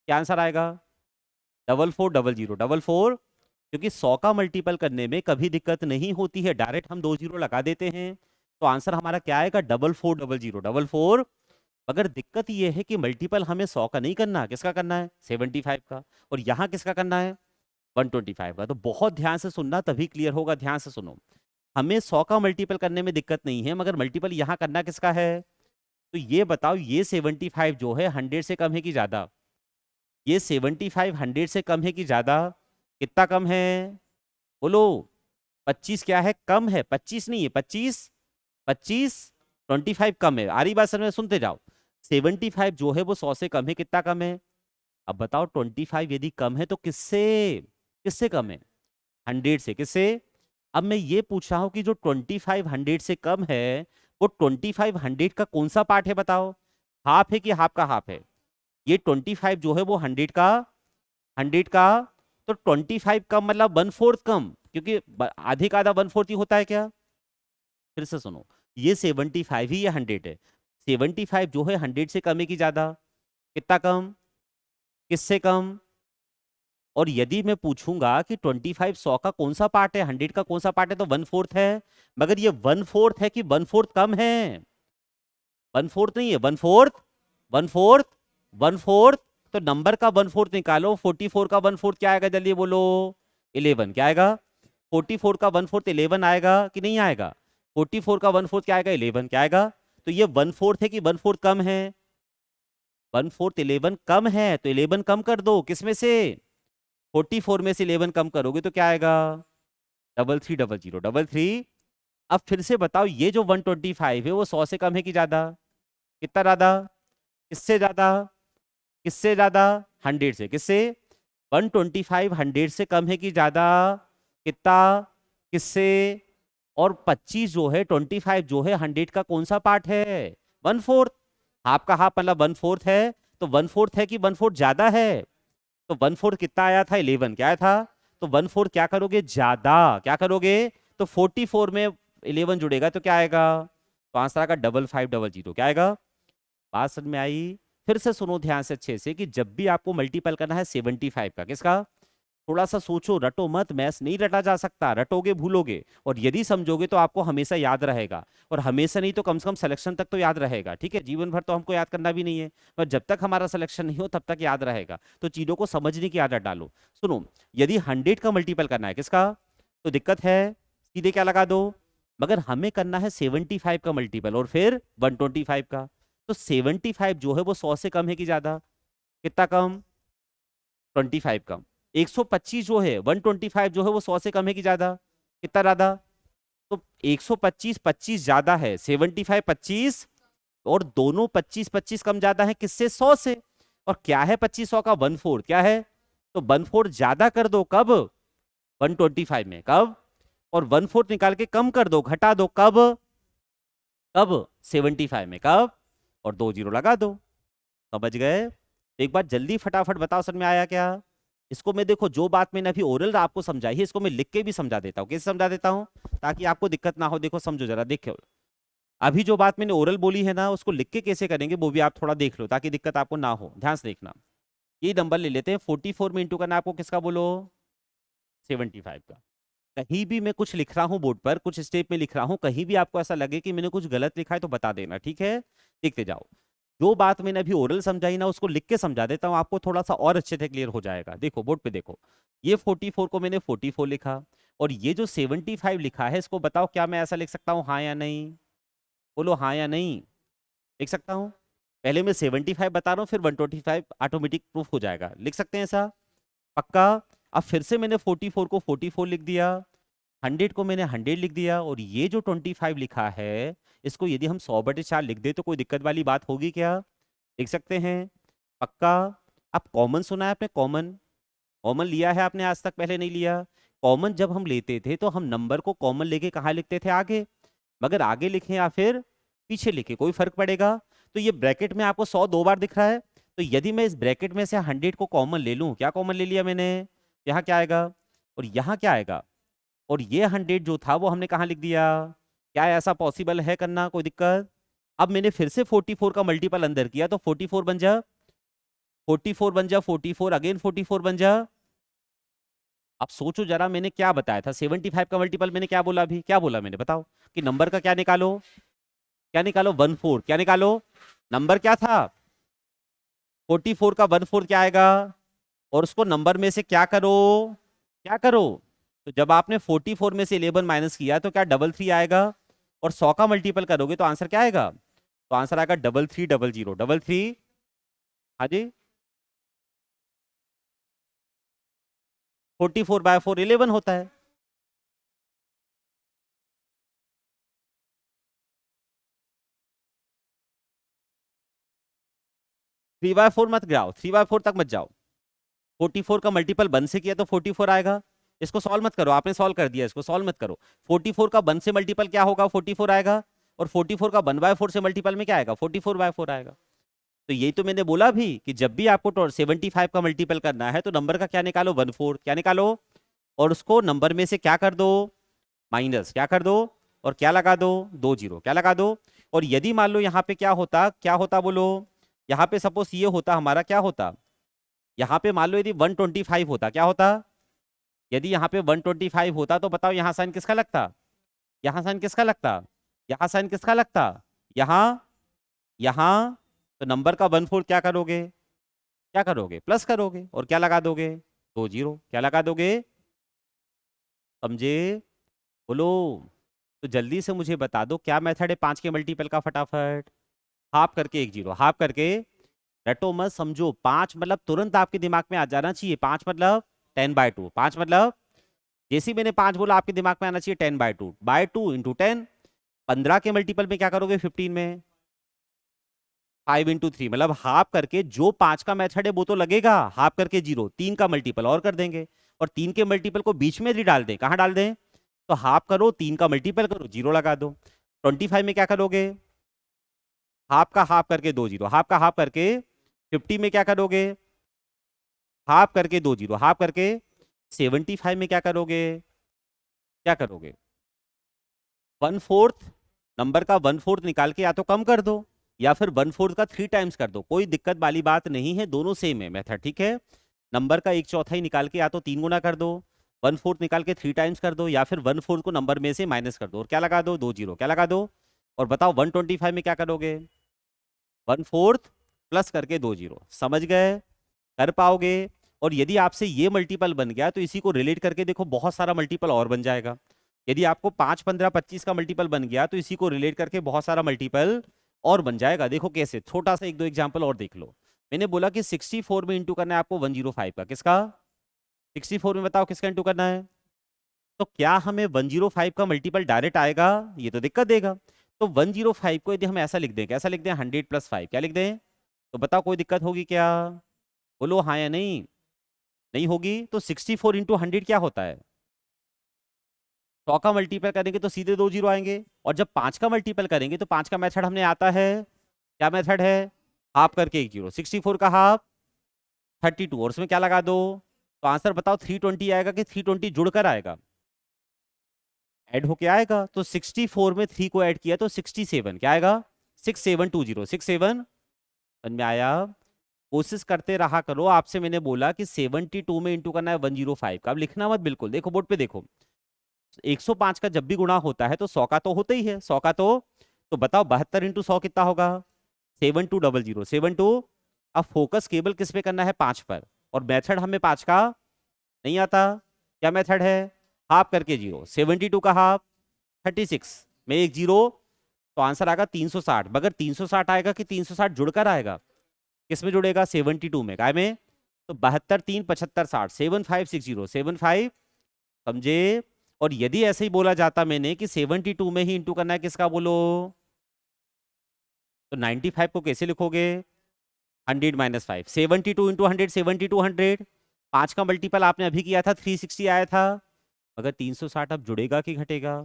क्या आंसर आएगा? 4400, 44, क्योंकि 100 का मल्टीपल करने में कभी दिक्कत नहीं होती है, डायरेक्ट हम 2 जीरो लगा देते हैं। तो आंसर हमारा क्या आएगा? 4400, 44। मगर दिक्कत ये है कि मल्टीपल हमें 100 का नहीं करना, किसका करना है? 75 का। और यहाँ किसका करना है? 125 का। तो बहुत ध्यान से सुनना, तभी क्लियर होगा, ध्यान से सुनो। हमें 100 का मल्टीपल करने में दिक्कत नहीं है, मगर मल्टीपल यहाँ करना किसका है? तो ये बताओ, ये 75 जो है 100 से कम है कि ज्यादा? ये 75 100 से कम है कि ज्यादा? कितना कम है? बोलो। 25 क्या है? कम है। 25 नहीं है, 25, 25। 25 कम है। आ रही बात समझ में? सुनते जाओ। 75 जो है वो 100 से कम है, कितना कम है? अब बताओ 25 यदि कम है तो किससे? किससे कम है? 100 से। किससे? अब मैं ये पूछ रहा हूं कि जो 25 100 से कम है, वो 25 100 का कौन सा पार्ट है बताओ? हाफ है कि हाफ का हाफ है? ये 25 जो है वो 100 का, 100 का। तो 25 कम मतलब 1/4 कम, क्योंकि आधे का आधा 1/4 ही होता है क्या? फिर से सुनो, ये 75 ही, ये 100 है। 75 जो है 100 से कम है कि ज्यादा? कितना कम? किससे कम? और यदि मैं पूछूंगा कि 25 100 का कौन सा पार्ट है, 100 का कौन सा पार्ट है, तो 1/4 है। मगर ये 1/4 है कि 1/4 कम है? 1/4 नहीं है, 1/4, 1/4, 1/4। तो नंबर का 1/4 निकालो। 44 का 1/4 क्या आएगा, जल्दी बोलो। 11, क्या आएगा? 44 का 1/4 11 आएगा कि नहीं आएगा? 44 का 1/4 क्या आएगा? 11, क्या आएगा? तो ये 1/4 है कि 1/4 कम है? 1/4 11 कम है, तो 11 कम कर दो, किसमें से? 44 में से 11 कम करोगे तो क्या आएगा? 3300, 33। अब फिर से बताओ, ये जो 125 है वो 100 से कम है कि ज्यादा? कितना ज्यादा? किससे ज्यादा? किससे ज्यादा? 100 से। किससे? 125 100 से कम है कि ज्यादा? कितना? किससे? और 25 जो है, 25 जो है 100 का कौन सा पार्ट है? 1/4। हाफ का हाफ मतलब 1/4 है। तो 1/4 है कि 1/4 ज्यादा है? तो 1/4 कितना आया था? 11, क्या आया था? तो 1/4 क्या करोगे? ज्यादा। क्या करोगे? तो 44 में 11 जुड़ेगा तो क्या आएगा? तो आंसर आएगा 5500, क्या आएगा? बात समझ में आई? फिर से सुनो ध्यान से अच्छे से, कि जब भी आपको मल्टीपल करना है 75 का, किसका? थोड़ा सा सोचो, रटो मत, मैथ्स नहीं रटा जा सकता, रटोगे भूलोगे, और यदि समझोगे तो आपको हमेशा याद रहेगा, और हमेशा नहीं तो कम से कम सिलेक्शन तक तो याद रहेगा, ठीक है। जीवन भर तो हमको याद करना भी नहीं है, पर जब तक हमारा सिलेक्शन नहीं हो तब तक याद रहेगा। तो चीजों को समझने की आदत डालो। सुनो, यदि 100 का मल्टीपल करना है किसका, तो दिक्कत है, सीधे क्या लगा दो, मगर हमें करना है 75 का मल्टीपल और फिर 125 का। तो 75 जो है वो 100 से कम है कि ज्यादा, कितना कम, 25 कम। 125 जो है, 125 जो है वो 100 से कम है कि ज्यादा, कितना ज्यादा, तो 125 25 ज्यादा है, 75 25, और दोनों 25 25 कम ज्यादा है किससे, 100 से। और क्या है 25 100 का 1/4 क्या है, तो 1/4 ज्यादा कर दो कब, 125 में, कब, और 1/4 निकाल के कम कर दो, घटा दो, कब, कब, 75 में, कब, और 2 जीरो लगा दो। समझ गए। एक बार जल्दी फटाफट बताओ समझ में आया क्या। इसको मैं, देखो जो बात मैंने अभी ओरल आपको समझाई है इसको मैं लिख के भी समझा देता हूँ। कैसे समझा देता हूँ ताकि आपको दिक्कत ना हो, देखो समझो जरा, देखो अभी जो बात मैंने ओरल बोली है ना उसको लिख के कैसे करेंगे वो भी आप थोड़ा देख लो ताकि दिक्कत आपको ना हो, ध्यान से देखना। ये नंबर ले लेते हैं 44 में इंटू करना, आपको किसका बोलो, 75 का। कहीं भी मैं कुछ लिख रहा हूं बोर्ड पर, कुछ स्टेप में लिख रहा हूं, कहीं भी आपको ऐसा लगे कि मैंने कुछ गलत लिखा है तो बता देना, ठीक है। देखते जाओ, जो बात मैंने अभी ओरल समझाई ना उसको लिख के समझा देता हूं, आपको थोड़ा सा और अच्छे से क्लियर हो जाएगा। देखो बोर्ड पे देखो, ये 44 को मैंने 44 लिखा, और ये जो 75 लिखा है इसको बताओ क्या मैं ऐसा लिख सकता हूँ, हाँ या नहीं, बोलो हाँ या नहीं, लिख सकता हूँ। पहले मैं 75 बता रहा हूँ फिर 125 ऑटोमेटिक प्रूफ हो जाएगा, लिख सकते हैं ऐसा, पक्का। अब फिर से मैंने 44 को 44 लिख दिया, 100 को मैंने 100 लिख दिया, और ये जो 25 लिखा है इसको यदि हम 100/4 लिख दे तो कोई दिक्कत वाली बात होगी क्या, लिख सकते हैं, पक्का। अब कॉमन सुना है आपने, कॉमन, कॉमन लिया है आपने आज तक, पहले नहीं लिया। कॉमन जब हम लेते थे तो हम नंबर को कॉमन लेके कहाँ लिखते थे, आगे, मगर आगे लिखे या फिर पीछे लिखे कोई फर्क पड़ेगा। तो ये ब्रैकेट में आपको 100 2 बार दिख रहा है, तो यदि मैं इस ब्रैकेट में से 100 को कॉमन ले लूं, क्या कॉमन ले लिया मैंने, यहाँ क्या आएगा और यहाँ क्या आएगा, और ये 100 जो था वो हमने कहाँ लिख दिया, क्या ऐसा पॉसिबल है करना, कोई दिक्कत। अब मैंने फिर से 44 का मल्टीपल अंदर किया तो 44 बन जा, 44 बन जा, 44 अगेन 44 बन जा। अब सोचो जरा मैंने क्या बताया था, 75 का मल्टीपल मैंने क्या बोला, अभी क्या बोला मैंने, बताओ कि नंबर का क्या निकालो, क्या निकालो, 1/4, क्या निकालो, नंबर क्या था 44 का 1/4 क्या आएगा, और उसको नंबर में से क्या करो, क्या करो, तो जब आपने 44 में से 11 माइनस किया तो क्या 33 आएगा, और 100 का मल्टीपल करोगे तो आंसर क्या आएगा, तो आंसर आएगा 3300, 33, हाँ जी, 44/4 11 होता है। 3/4 मत गिराओ, 3/4 तक मत जाओ, 44 का मल्टीपल 1 से किया तो 44 आएगा। इसको सॉल्व मत करो, आपने सॉल्व कर दिया, इसको सॉल्व मत करो। 44 का 1 से मल्टीपल क्या होगा, 44 आएगा, और 44 का 1/4 से मल्टीपल में क्या आएगा, 44/4 आएगा। तो यही तो मैंने बोला भी कि जब भी आपको 75 का मल्टीपल करना है तो नंबर का क्या निकालो, 1/4, क्या निकालो, और उसको नंबर में से क्या कर दो, माइनस क्या कर दो, और क्या लगा दो, 2 जीरो, क्या लगा दो। और यदि मान लो यहाँ पे क्या होता, क्या होता बोलो, यहाँ पे सपोज ये होता हमारा, क्या होता, यहाँ पे मान लो यदि 125 होता, क्या होता, यदि यहाँ पे 125 होता तो बताओ यहाँ साइन किसका लगता, यहाँ साइन किसका लगता, यहाँ साइन किसका लगता, यहाँ, यहाँ, तो नंबर का 1/4 क्या करोगे, क्या करोगे, प्लस करोगे, और क्या लगा दोगे, 2 जीरो, क्या लगा दोगे, समझे, बोलो। तो जल्दी से मुझे बता दो क्या मेथड है 5 के मल्टीपल का, फटाफट, हाफ करके 1 जीरो, हाफ करके, रटो मत समझो, 5 मतलब तुरंत आपके दिमाग में आ जाना चाहिए, 5 मतलब 10/2, 5 मतलब जैसे ही मैंने 5 बोला आपके दिमाग में आना चाहिए 10/2 इंटू 10, 15 के मल्टीपल में क्या करोगे 15 में, 5 इंटू 3 मतलब हाफ करके, जो 5 का मेथड है वो तो लगेगा, हाफ करके 0, 3 का मल्टीपल और कर देंगे, और 3 के मल्टीपल को बीच में ही डाल दें, कहाँ डाल दें, तो हाफ करो, 3 का मल्टीपल करो, 0 लगा दो। 25 में क्या करोगे, हाफ का हाफ करके 2 जीरो, हाफ का हाफ करके, 50 में क्या करोगे, हाफ करके 2 जीरो, हाफ करके, 75 में क्या करोगे, क्या करोगे, 1/4, नंबर का 1/4 निकाल के या तो कम कर दो या फिर 1/4 का 3 टाइम्स कर दो, कोई दिक्कत वाली बात नहीं है, दोनों सेम है मेथड, ठीक है। नंबर का एक चौथाई निकाल के या तो 3 गुना कर दो, 1/4 निकाल के 3 टाइम्स कर दो, या फिर 1/4 को नंबर में से माइनस कर दो और क्या लगा दो, 2 जीरो। क्या लगा दो? और बताओ 125 में क्या करोगे? 1/4 प्लस करके 2 जीरो। समझ गए? कर पाओगे? और यदि आपसे ये मल्टीपल बन गया तो इसी को रिलेट करके देखो, बहुत सारा मल्टीपल और बन जाएगा। यदि आपको 5, 15, 25 का मल्टीपल बन गया तो इसी को रिलेट करके बहुत सारा मल्टीपल और बन जाएगा। देखो कैसे, छोटा सा एक दो एग्जाम्पल और देख लो। मैंने बोला कि 64 में इंटू करना है आपको 105 का। किसका? 64 में बताओ किसका इंटू करना है? तो क्या हमें 105 का मल्टीपल डायरेक्ट आएगा? ये तो दिक्कत देगा। तो 105 को यदि हम ऐसा लिख दें, कैसा लिख दें? 100 + 5। क्या लिख दें? तो बताओ कोई दिक्कत होगी क्या? बोलो हाँ या नहीं। नहीं होगी। तो 64 इंटू 100 क्या होता है? 100 का मल्टीपल करेंगे तो सीधे 2 जीरो आएंगे। और जब 5 का मल्टीपल करेंगे तो 5 का मेथड हमने आता है, क्या मेथड है? हाफ करके 1 जीरो। 64 का हाफ 32, और उसमें क्या लगा दो? तो आंसर बताओ 320 आएगा कि 320 जुड़कर आएगा? ऐड होके आएगा। तो 64 में 3 को ऐड किया तो 67। क्या आएगा? 6720। 67 समझ में आया? कोशिश करते रहा करो। आपसे मैंने बोला कि 72 में इंटू करना है 105 का। अब लिखना मत बिल्कुल, देखो बोर्ड पे देखो। 105 का जब भी गुणा होता है तो 100 का तो होता ही है, 100 का तो बताओ 72 इंटू 100 कितना होगा? 7200। 72। अब फोकस केवल किस पे करना है? 5 पर। और मेथड हमें 5 का नहीं आता। क्या मेथड है? हाफ करके जीरो। 72 का हाफ 36 में 1 जीरो। तो आंसर आएगा 360। मगर 360 आएगा कि 360 जुड़कर आएगा? किस में जुड़ेगा? 72 में। काय में? तो 72 3 75 60। 7560 75। समझे? और यदि ऐसे ही बोला जाता मैंने कि 72 में ही इंटू करना है किसका, बोलो? तो 95 को कैसे लिखोगे? 100 - 5। 72 इंटू 100 72 100। 5 का मल्टीपल आपने अभी किया था 360 आया था। मगर 360 अब जुड़ेगा कि घटेगा?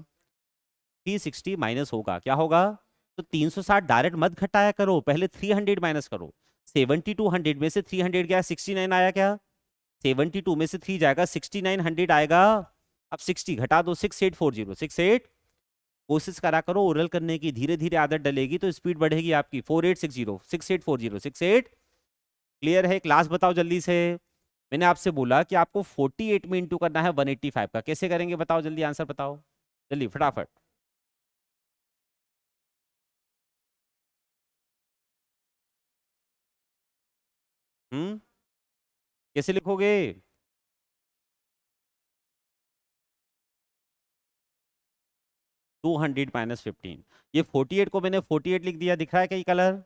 360 माइनस होगा। क्या होगा? तो 360 डायरेक्ट मत घटाया करो, पहले 300 माइनस करो। 72 100 में से 300 गया, 69 आया। क्या? 72 में से 3 जाएगा, 69 100 आएगा। अब 60 घटा दो, 6840 68। कोशिश करा करो ओरल करने की, धीरे धीरे आदत डलेगी तो स्पीड बढ़ेगी आपकी। 4860 6840 68। क्लियर है? क्लास बताओ जल्दी से। मैंने आपसे बोला कि आपको 48 में इंटू करना है 185 का। कैसे करेंगे बताओ जल्दी, आंसर बताओ जल्दी फटाफट। कैसे लिखोगे? 200 - 15। ये 48 को मैंने 48 लिख दिया, दिख रहा है क्या ये कलर?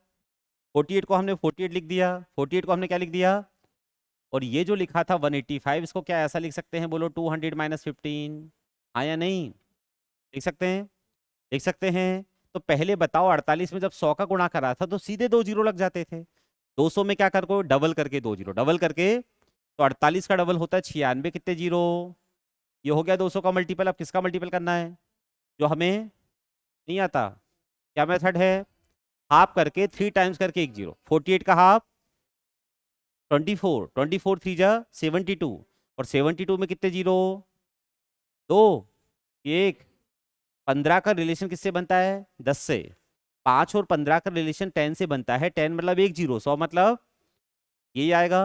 48 को हमने 48 लिख दिया। 48 को हमने क्या लिख दिया? और ये जो लिखा था 185, इसको क्या ऐसा लिख सकते हैं? बोलो 200 - 15। हाँ या नहीं? लिख सकते हैं? लिख सकते हैं। तो पहले बताओ 48 में जब 100 का गुणा करा था तो सीधे 2 जीरो लग जाते थे। 200 में क्या करो? डबल करके 2 जीरो, डबल करके। तो 48 का डबल होता है 96। कितने जीरो? ये हो गया 200 का मल्टीपल। अब किसका मल्टीपल करना है जो हमें नहीं आता? क्या मेथड है? हाफ करके 3 टाइम्स करके 1 जीरो। 48 का हाफ 24। 24 3 जा 72। और 72 में कितने जीरो? 2 1। 15 का रिलेशन किससे बनता है? 10 से। 5 और 15 का रिलेशन 10 से बनता है। 10 मतलब 1 जीरो, 100 मतलब यही आएगा।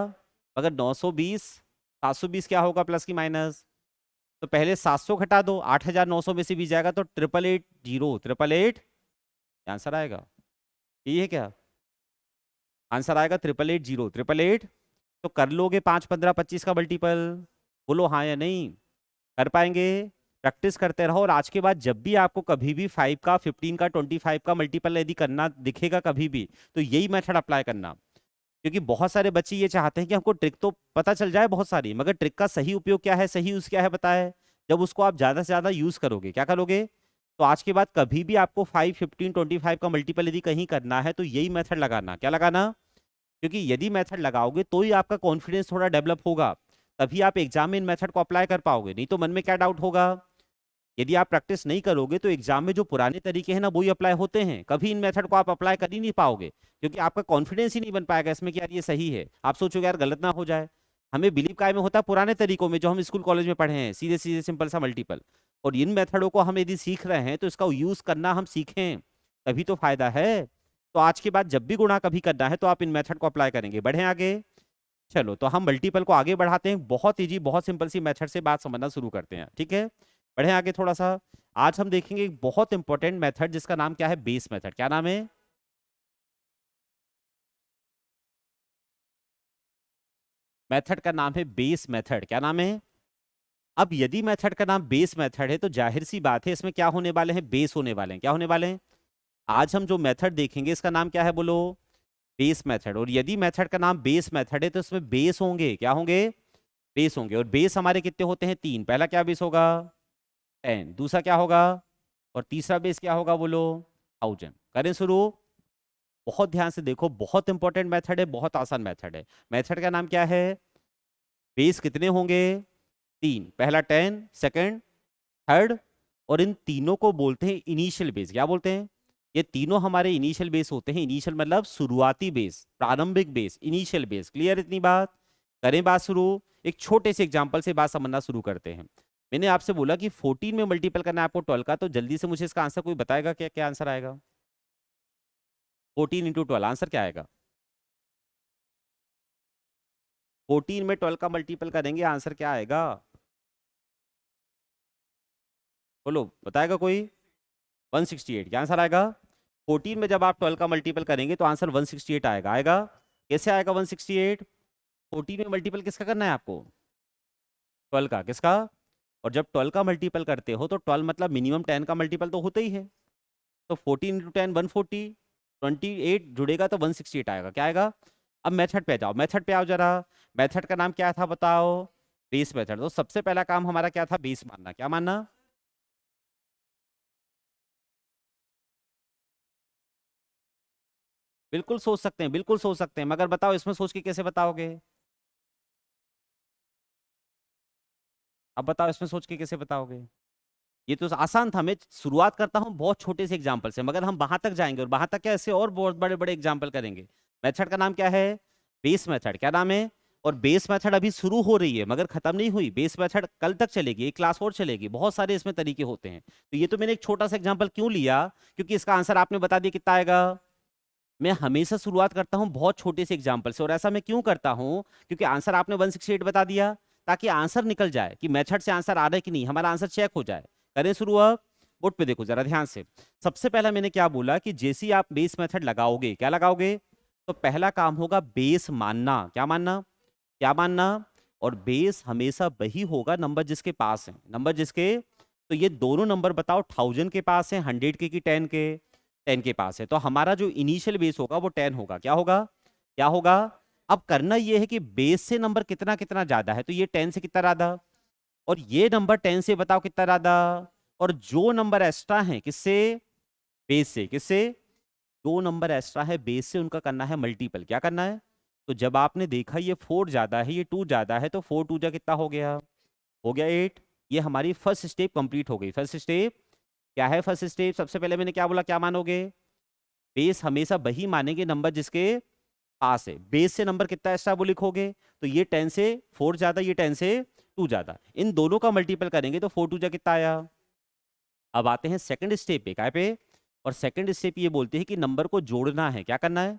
अगर 920 720 क्या होगा प्लस की माइनस? तो पहले 700 घटा दो, 8900 में से भी जाएगा तो 8880 888। आंसर आएगा यही है क्या? आंसर आएगा 8880 888। तो कर लोगे 5 15 25 का मल्टीपल? बोलो हाँ या नहीं। कर पाएंगे? प्रैक्टिस करते रहो। और आज के बाद जब भी आपको कभी भी 5 का 15 का 25 का मल्टीपल यदि करना दिखेगा कभी भी, तो यही मेथड अप्लाई करना। क्योंकि बहुत सारे बच्चे ये चाहते हैं कि हमको ट्रिक तो पता चल जाए बहुत सारी, मगर ट्रिक का सही उपयोग क्या है, सही यूज क्या है बताए? जब उसको आप ज्यादा से ज्यादा यूज करोगे, क्या करोगे? तो आज के बाद कभी भी आपको 5 15 25 का मल्टीपल यदि कहीं करना है तो यही मेथड लगाना। क्या लगाना? क्योंकि यदि मेथड लगाओगे तो ही आपका कॉन्फिडेंस थोड़ा डेवलप होगा, तभी आप एग्जाम में इन मेथड को अप्लाई कर पाओगे। नहीं तो मन में क्या डाउट होगा? यदि आप प्रैक्टिस नहीं करोगे तो एग्जाम में जो पुराने तरीके हैं ना वही अप्लाई होते हैं, कभी इन मेथड को आप अप्लाई कर ही नहीं पाओगे। क्योंकि आपका कॉन्फिडेंस ही नहीं बन पाएगा इसमें कि यार ये सही है। आप सोचोगे यार गलत ना हो जाए। हमें बिलीव काय में होता है? पुराने तरीकों में जो हम स्कूल कॉलेज में पढ़े हैं, सीधे सीधे सिंपल सा मल्टीपल। और इन मेथडों को हम यदि सीख रहे हैं तो इसका यूज करना हम सीखें, तभी तो फायदा है। तो आज के बाद जब भी गुणा कभी करना है तो आप इन मेथड को अप्लाई करेंगे। बढ़े आगे। चलो तो हम मल्टीपल को आगे बढ़ाते हैं, बहुत इजी बहुत सिंपल सी मेथड से बात समझना शुरू करते हैं, ठीक है। बढ़े आगे थोड़ा सा। आज हम देखेंगे एक बहुत इंपॉर्टेंट मेथड जिसका नाम क्या है, बेस मेथड। क्या नाम है? मेथड का नाम है बेस मेथड। क्या नाम है? अब यदि मेथड का नाम बेस मेथड है तो जाहिर सी बात है इसमें क्या होने वाले हैं, बेस होने वाले हैं। क्या होने वाले हैं? आज हम जो मेथड देखेंगे इसका नाम क्या है, बोलो? Base method. और यदि मेथड का नाम बेस मेथड है तो इसमें बेस होंगे। क्या होंगे? बेस होंगे। और बेस हमारे कितने होते हैं? तीन। पहला क्या बेस होगा? 10। दूसरा क्या होगा? और तीसरा बेस क्या होगा, बोलो? 1000। करें शुरू। बहुत ध्यान से देखो, बहुत इंपॉर्टेंट मेथड है, बहुत आसान मेथड है। मेथड का नाम क्या है? बेस कितने होंगे? तीन। पहला 10, सेकंड, थर्ड, और इन तीनों को बोलते हैं इनिशियल बेस। क्या बोलते हैं? ये तीनों हमारे इनिशियल बेस होते हैं। इनिशियल मतलब शुरुआती बेस, प्रारंभिक बेस, इनिशियल बेस। क्लियर इतनी बात? करें बात शुरू। एक छोटे से एग्जांपल से बात समझना शुरू करते हैं। मैंने आपसे बोला कि 14 में मल्टीपल करना है आपको 12 का, तो जल्दी से मुझे इसका आंसर कोई बताएगा क्या? क्या आंसर आएगा? 14 इंटू 12 आंसर क्या आएगा? 14 में 12 का मल्टीपल करेंगे, आंसर क्या आएगा? बोलो, बताएगा कोई? 168। क्या आंसर आएगा? 14 में जब आप 12 का मल्टीपल करेंगे तो आंसर 168 आएगा। आएगा? कैसे आएगा 168? 14 में मल्टीपल किसका करना है आपको? 12 का। किसका? और जब 12 का मल्टीपल करते हो तो 12 मतलब मिनिमम 10 का मल्टीपल तो होता ही है। तो 14 इंटू 10 140, 28 जुड़ेगा तो 168 आएगा। क्या आएगा? अब मेथड पे जाओ, मेथड पे आओ जरा। मेथड का नाम क्या था बताओ? Base method. तो सबसे पहला काम हमारा क्या था? बेस मानना। क्या मानना? बिल्कुल सोच सकते हैं, बिल्कुल सोच सकते हैं, मगर बताओ इसमें सोच के कैसे बताओगे? अब बताओ इसमें सोच के कैसे बताओगे? ये तो आसान था। मैं शुरुआत करता हूं बहुत छोटे से एग्जांपल से, मगर हम वहां तक जाएंगे और वहां तक क्या ऐसे और बहुत बड़े बड़े एग्जांपल करेंगे। मेथड का नाम क्या है? Base method. क्या नाम है? और बेस मेथड अभी शुरू हो रही है मगर खत्म नहीं हुई। बेस मेथड कल तक चलेगी, एक क्लास और चलेगी। बहुत सारे इसमें तरीके होते हैं। तो ये तो मैंने एक छोटा सा एग्जाम्पल क्यों लिया, क्योंकि इसका आंसर आपने बता दिया कितना आएगा। मैं हमेशा शुरुआत करता हूं बहुत छोटे से एग्जाम्पल से, और ऐसा मैं क्यों करता हूं? क्योंकि आंसर आपने 168 बता दिया, ताकि आंसर निकल जाए कि मेथड से आंसर आ रहा है कि नहीं, हमारा आंसर चेक हो जाए। करें शुरू अब। बोर्ड पे देखो जरा ध्यान से। सबसे पहला मैंने क्या बोला कि जैसे ही आप बेस मेथड लगाओगे, क्या लगाओगे? तो पहला काम होगा बेस मानना। क्या मानना? क्या मानना? और बेस हमेशा वही होगा नंबर जिसके पास है। नंबर जिसके, तो ये दोनों नंबर बताओ, 1000 के पास है, 100 के कि 10 के? 10 के पास है। तो हमारा जो इनिशियल बेस होगा वो 10 होगा। क्या होगा? क्या होगा? अब करना ये है कि बेस से नंबर कितना कितना ज्यादा है, तो ये 10 से कितना ज्यादा, और ये नंबर 10 से बताओ कितना ज्यादा। और जो नंबर एक्स्ट्रा है किससे? बेस से। किससे? दो नंबर एक्स्ट्रा है बेस से, उनका करना है मल्टीपल। क्या करना है? तो जब आपने देखा ये 4 ज्यादा है, ये 2 ज्यादा है, तो 4 2 जा कितना हो गया? हो गया 8। ये हमारी फर्स्ट स्टेप कंप्लीट हो गई। फर्स्ट स्टेप क्या है? फर्स्ट स्टेप सबसे पहले मैंने क्या बोला, क्या मानोगे? बेस हमेशा वही मानेंगे नंबर जिसके पास है। बेस से नंबर कितना एक्स्ट्रा वो लिखोगे, तो ये 10 से 4 ज्यादा, ये 10 से 2 ज्यादा, इन दोनों का मल्टीपल करेंगे तो 4 2 जा कितना आया। अब आते हैं सेकंड स्टेप पे। काय पे? और सेकंड स्टेप ये बोलते हैं कि नंबर को जोड़ना है। क्या करना है?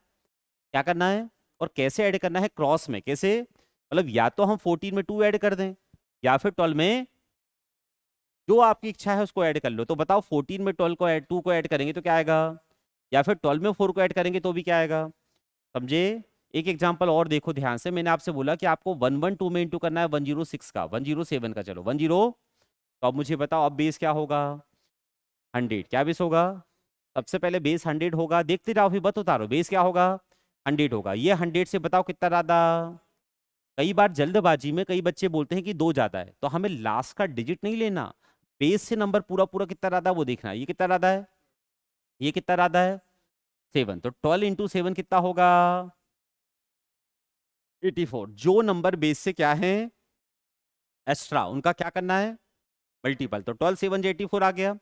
क्या करना है? और कैसे ऐड करना है? क्रॉस में। कैसे? मतलब या तो हम 14 में 2 ऐड कर दें, या फिर 12 में, जो आपकी इच्छा है उसको ऐड कर लो। तो बताओ 14 में 12 को ऐड 2 को ऐड करेंगे तो क्या आएगा, या फिर 12 में 4 को ऐड करेंगे तो भी क्या आएगा? समझे? एक एग्जांपल और देखो ध्यान से। मैंने आपसे बोला कि आपको 112 में इंटू करना है 106 का, 107 का। चलो 10, तो अब मुझे बताओ अब बेस क्या होगा? 100। क्या बेस होगा? सबसे पहले बेस 100 होगा। देखते जाओ फिर बत उतारो। बेस क्या होगा? 100 होगा। ये 100 से बताओ कितना ज्यादा। कई बार जल्दबाजी में कई बच्चे बोलते हैं कि 2 ज्यादा है, तो हमें लास्ट का डिजिट नहीं लेना, बेस से नंबर पूरा पूरा कितना ज्यादा वो देखना है। ये कितना ज्यादा है? ये कितना ज्यादा है? 7। तो 12 इंटू 7 कितना होगा? 84। जो नंबर बेस से क्या है एक्स्ट्रा, उनका क्या करना है? मल्टीपल। तो 12 7 84 आ गया।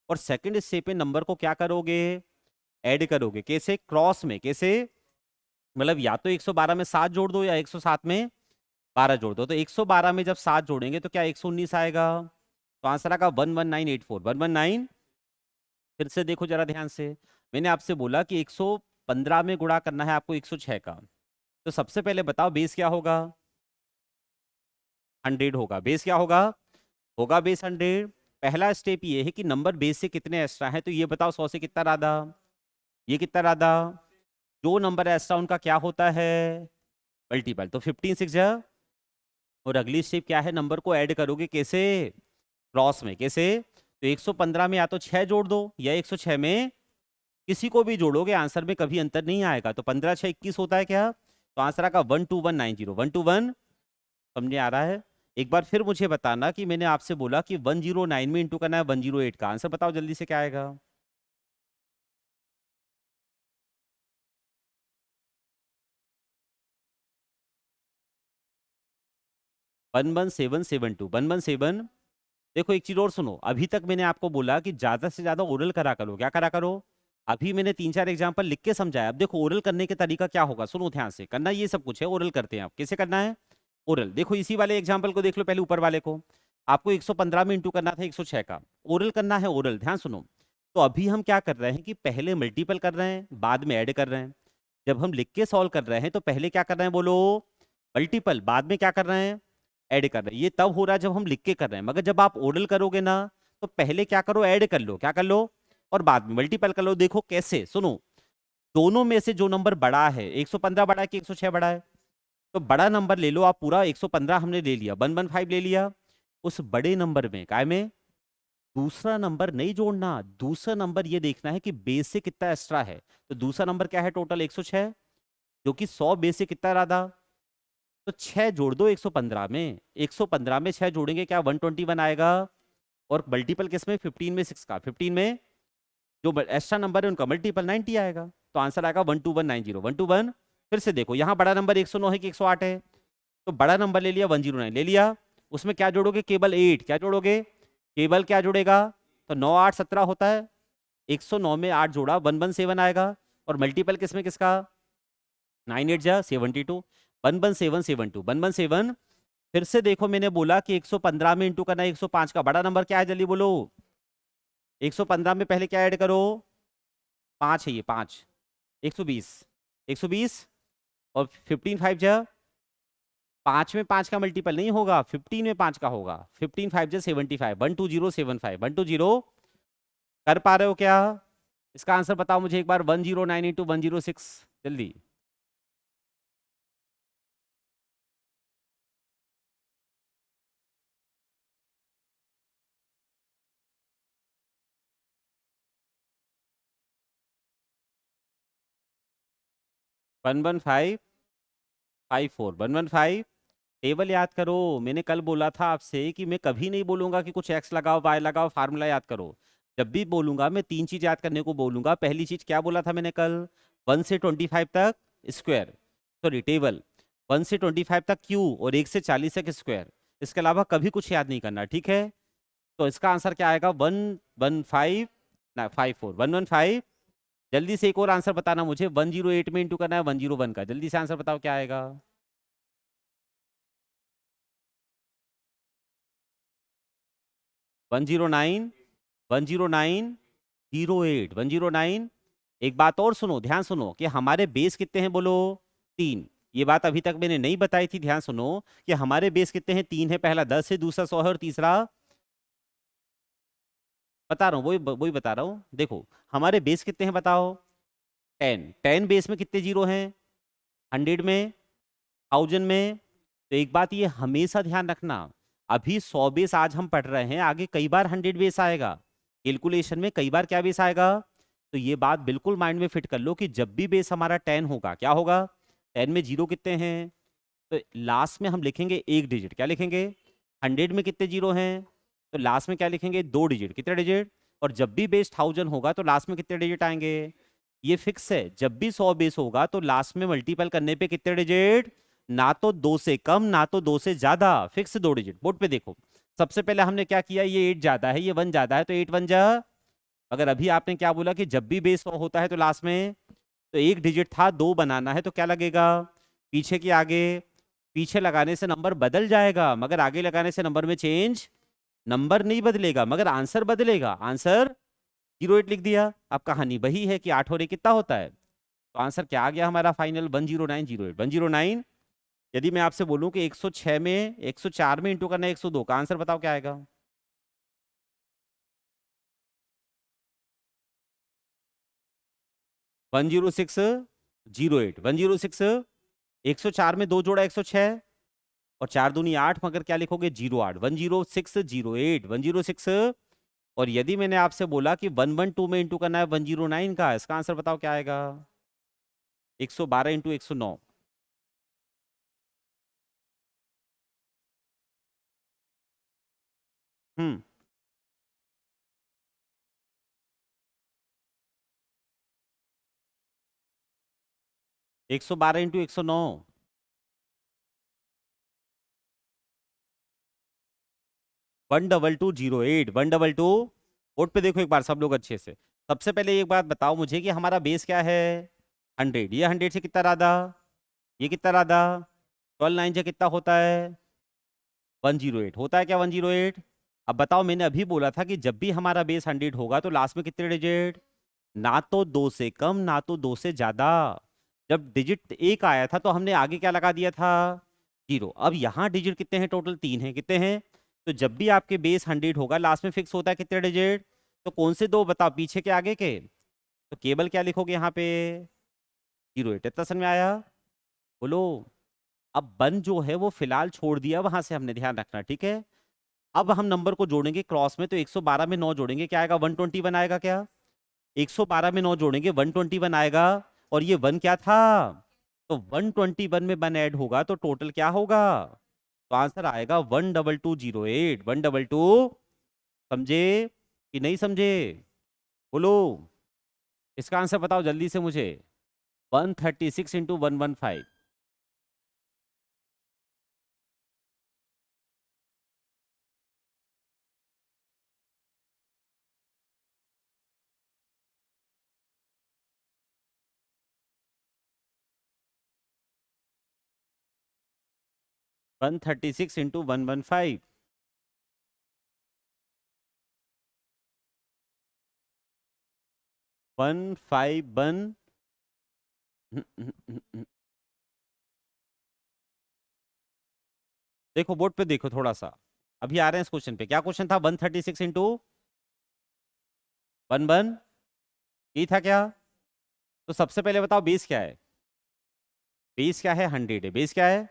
और सेकंड स्टेप पे नंबर को क्या करोगे? ऐड करोगे। कैसे? क्रॉस में। कैसे? मतलब या तो 112 में 7 जोड़ दो, या 107 में 12 जोड़ दो। तो 112 में जब 7 जोड़ेंगे तो क्या 119 आएगा? तो आंसर आएगा 11984। 119। फिर से देखो जरा ध्यान से। मैंने आपसे बोला कि 115 में गुणा करना है आपको 106 का, तो सबसे पहले बताओ बेस क्या होगा? 100 होगा। बेस क्या होगा? होगा बेस 100। पहला स्टेप ये है कि नंबर बेस से कितने एक्स्ट्रा है, तो ये बताओ 100 से कितना राधा, ये कितना राधा, जो नंबर एक्स्ट्रा उनका क्या होता है? मल्टीपल। तो 15 6 जा। और अगली स्टेप क्या है, नंबर को ऐड करोगे कैसे? क्रॉस में। कैसे? तो 115 में या तो 6 जोड़ दो या 106 में किसी को भी जोड़ोगे, आंसर में कभी अंतर नहीं आएगा। तो 15 6 21 होता है क्या? तो आंसर आएगा 12190। 121 समझे आ रहा है? एक बार फिर मुझे बताना कि मैंने आपसे बोला कि 109 में इंटू करना है 108 का। आंसर बताओ जल्दी से क्या आएगा? 11772। 117। देखो एक चीज और सुनो, अभी तक मैंने आपको बोला कि ज्यादा से ज्यादा ओरल करा करो। क्या करा करो? अभी मैंने 3 4 एग्जांपल लिख के समझाया। अब देखो ओरल करने के तरीका क्या होगा, सुनो ध्यान से। करना ये सब कुछ है, ओरल करते हैं। आप कैसे करना है ओरल? देखो इसी वाले एग्जाम्पल को देख लो, पहले ऊपर वाले को। आपको 115 में इंटू करना था 106 का। ओरल करना है, ओरल ध्यान सुनो। तो अभी हम क्या कर रहे हैं कि पहले मल्टीपल कर रहे हैं, बाद में ऐड कर रहे हैं। जब हम लिख के सॉल्व कर रहे हैं तो पहले क्या कर रहे हैं बोलो? मल्टीपल। बाद में क्या कर रहे हैं? ऐड कर रहे हैं। ये तब हो रहा है जब हम लिख के कर रहे हैं, मगर जब आप ओरल करोगे ना, तो पहले क्या करो? ऐड कर लो। क्या कर लो? और बाद में मल्टीपल कर लो। देखो कैसे, सुनो। दोनों में से जो नंबर बड़ा है, 115 बड़ा है कि 106 बड़ा है? तो बड़ा नंबर ले लो आप पूरा। 115 हमने ले लिया, 115 ले लिया। उस बड़े नंबर में काय में दूसरा नंबर नहीं जोड़ना। दूसरा नंबर ये देखना है कि बेस से कितना एक्स्ट्रा है। तो दूसरा नंबर क्या है? टोटल 106, जो कि 100 बेस से कितना रहा? तो 6 जोड़ दो 115 में। 115 में 6 जोड़ेंगे क्या? 121 आएगा। और मल्टीपल किस में? 15 में 6 का। 15 में जो एक्स्ट्रा नंबर है उनका मल्टीपल 90 आएगा। तो आंसर आएगा 12190। 121। फिर से देखो, यहाँ बड़ा नंबर 109 है कि 108 है? तो बड़ा नंबर ले लिया, 109 ले लिया। उसमें क्या जोड़ोगे? केवल 8। क्या जोड़ोगे? केवल क्या जोड़ेगा? तो 9 8 17 होता है। 109 में 8 जोड़ा, 117 आएगा। और मल्टीपल किसमें किसका? 9 8 जा 72। 11772। 117। फिर से देखो, मैंने बोला कि 115 में इंटू करना है 105 का। बड़ा नंबर क्या है जल्दी बोलो? 115 में पहले क्या ऐड करो? 5 है ये, 5। 120। 120। और 15 5 जा 5 में 5 का मल्टीपल नहीं होगा, 15 में 5 का होगा। 15 5 जा 75। 12075। 120 कर पा रहे हो क्या? इसका आंसर बताओ मुझे एक बार। 109 इंटू 106 जल्दी। 11554। 115। टेबल याद करो। मैंने कल बोला था आपसे कि मैं कभी नहीं बोलूंगा कि कुछ एक्स लगाओ वाई लगाओ, फार्मूला याद करो। जब भी बोलूंगा मैं 3 चीज याद करने को बोलूंगा। पहली चीज क्या बोला था मैंने कल? 1 से 25 तक स्क्वायर, सॉरी टेबल। 1 से 25 तक क्यू, और 1 से 40 तक स्क्वायर। इसके अलावा कभी कुछ याद नहीं करना, ठीक है? तो इसका आंसर क्या आएगा? 115 ना 54। 115। जल्दी से एक और आंसर बताना मुझे। 108 में इंटू करना है 101 का। जल्दी से आंसर बताओ क्या आएगा? 109। 10908। 109। एक बात और सुनो, ध्यान सुनो कि हमारे बेस कितने हैं बोलो? 3। ये बात अभी तक मैंने नहीं बताई थी, ध्यान सुनो कि हमारे बेस कितने हैं? 3 है। पहला 10 है, दूसरा 100 है, और तीसरा बता रहा हूँ, वही वही बता रहा हूँ। देखो हमारे बेस कितने हैं बताओ? 10। 10 बेस में कितने जीरो हैं? 100 में, 1000 में। तो एक बात ये हमेशा ध्यान रखना, अभी 100 बेस आज हम पढ़ रहे हैं, आगे कई बार 100 बेस आएगा। कैलकुलेशन में कई बार क्या बेस आएगा? तो ये बात बिल्कुल माइंड में फिट कर लो कि जब भी बेस हमारा 10 होगा, क्या होगा? 10 में जीरो कितने हैं? तो लास्ट में हम लिखेंगे एक डिजिट। क्या लिखेंगे? 100 में कितने जीरो हैं? तो लास्ट में क्या लिखेंगे? 2 डिजिट। कितने डिजिट? और जब भी बेस 1000 होगा तो लास्ट में कितने डिजिट आएंगे? ये फिक्स है, जब भी 100 बेस होगा तो लास्ट में मल्टीपल करने पे कितने डिजिट? ना तो 2 से कम, ना तो 2 से ज्यादा। Fix 2 digit. बोर्ड पे देखो, सबसे पहले हमने क्या किया? ये 8 ज्यादा है, ये 1 ज्यादा है, तो 8 1 जा। अगर अभी आपने क्या बोला कि जब भी बेस 100 होता है तो लास्ट में, तो एक डिजिट था, 2 बनाना है, तो क्या लगेगा? पीछे की आगे। पीछे लगाने से नंबर बदल जाएगा, मगर आगे लगाने से नंबर में चेंज, नंबर नहीं बदलेगा मगर आंसर बदलेगा। आंसर 08 लिख दिया। अब कहानी वही है कि 8 और 1 कितना होता है? तो आंसर क्या आ गया हमारा फाइनल? 10908। 109। यदि मैं आपसे बोलूं कि 106 में 104 में इंटू करना है 102 का, आंसर बताओ क्या आएगा? 10608। 106। 104 में दो जोड़ा 106 और चार दूनी 8, मगर क्या लिखोगे? 08। 10608। 106। और यदि मैंने आपसे बोला कि 112 में इंटू करना है 109 का, इसका आंसर बताओ क्या आएगा? 112 इंटू 109। हम्म। 112 इंटू 109। 12208। 122। बोर्ड पे देखो एक बार सब लोग अच्छे से। सबसे पहले एक बात बताओ मुझे कि हमारा बेस क्या है? 100। ये 100 से कितना रहा? ये कितना रहा? 12 9 से कितना होता है? 108 होता है क्या? 108। अब बताओ, मैंने अभी बोला था कि जब भी हमारा बेस 100 होगा तो लास्ट में कितने डिजिट? ना तो दो से कम ना तो दो से ज्यादा। जब डिजिट एक आया था तो हमने आगे क्या लगा दिया था? 0। अब यहाँ डिजिट कितने हैं? टोटल 3 हैं। कितने हैं? तो जब भी आपके बेस 100 होगा लास्ट में फिक्स होता है कितने डिजिट? तो कौन से दो बताओ, पीछे के आगे के? तो केवल क्या लिखोगे यहाँ पे? 08। इतना समझ में आया? बोलो। अब वन जो है वो फिलहाल छोड़ दिया वहां से हमने, ध्यान रखना, ठीक है। अब हम नंबर को जोड़ेंगे क्रॉस में, तो 112 में 9 जोड़ेंगे, क्या आएगा? 121 आएगा क्या? 112 में 9 जोड़ेंगे 121 आएगा। और ये वन क्या था? तो 121 में वन ऐड होगा तो टोटल क्या होगा? तो आंसर आएगा 12208। 122। समझे कि नहीं समझे? बोलो। इसका आंसर बताओ जल्दी से मुझे। 136 इंटू 115। 136 इंटू 115। 151। देखो बोर्ड पे देखो थोड़ा सा। अभी आ रहे हैं इस क्वेश्चन पे। क्या क्वेश्चन था? 136 इंटू 11। ये था क्या? तो सबसे पहले बताओ बेस क्या है? बेस क्या है? 100 है। बेस क्या है?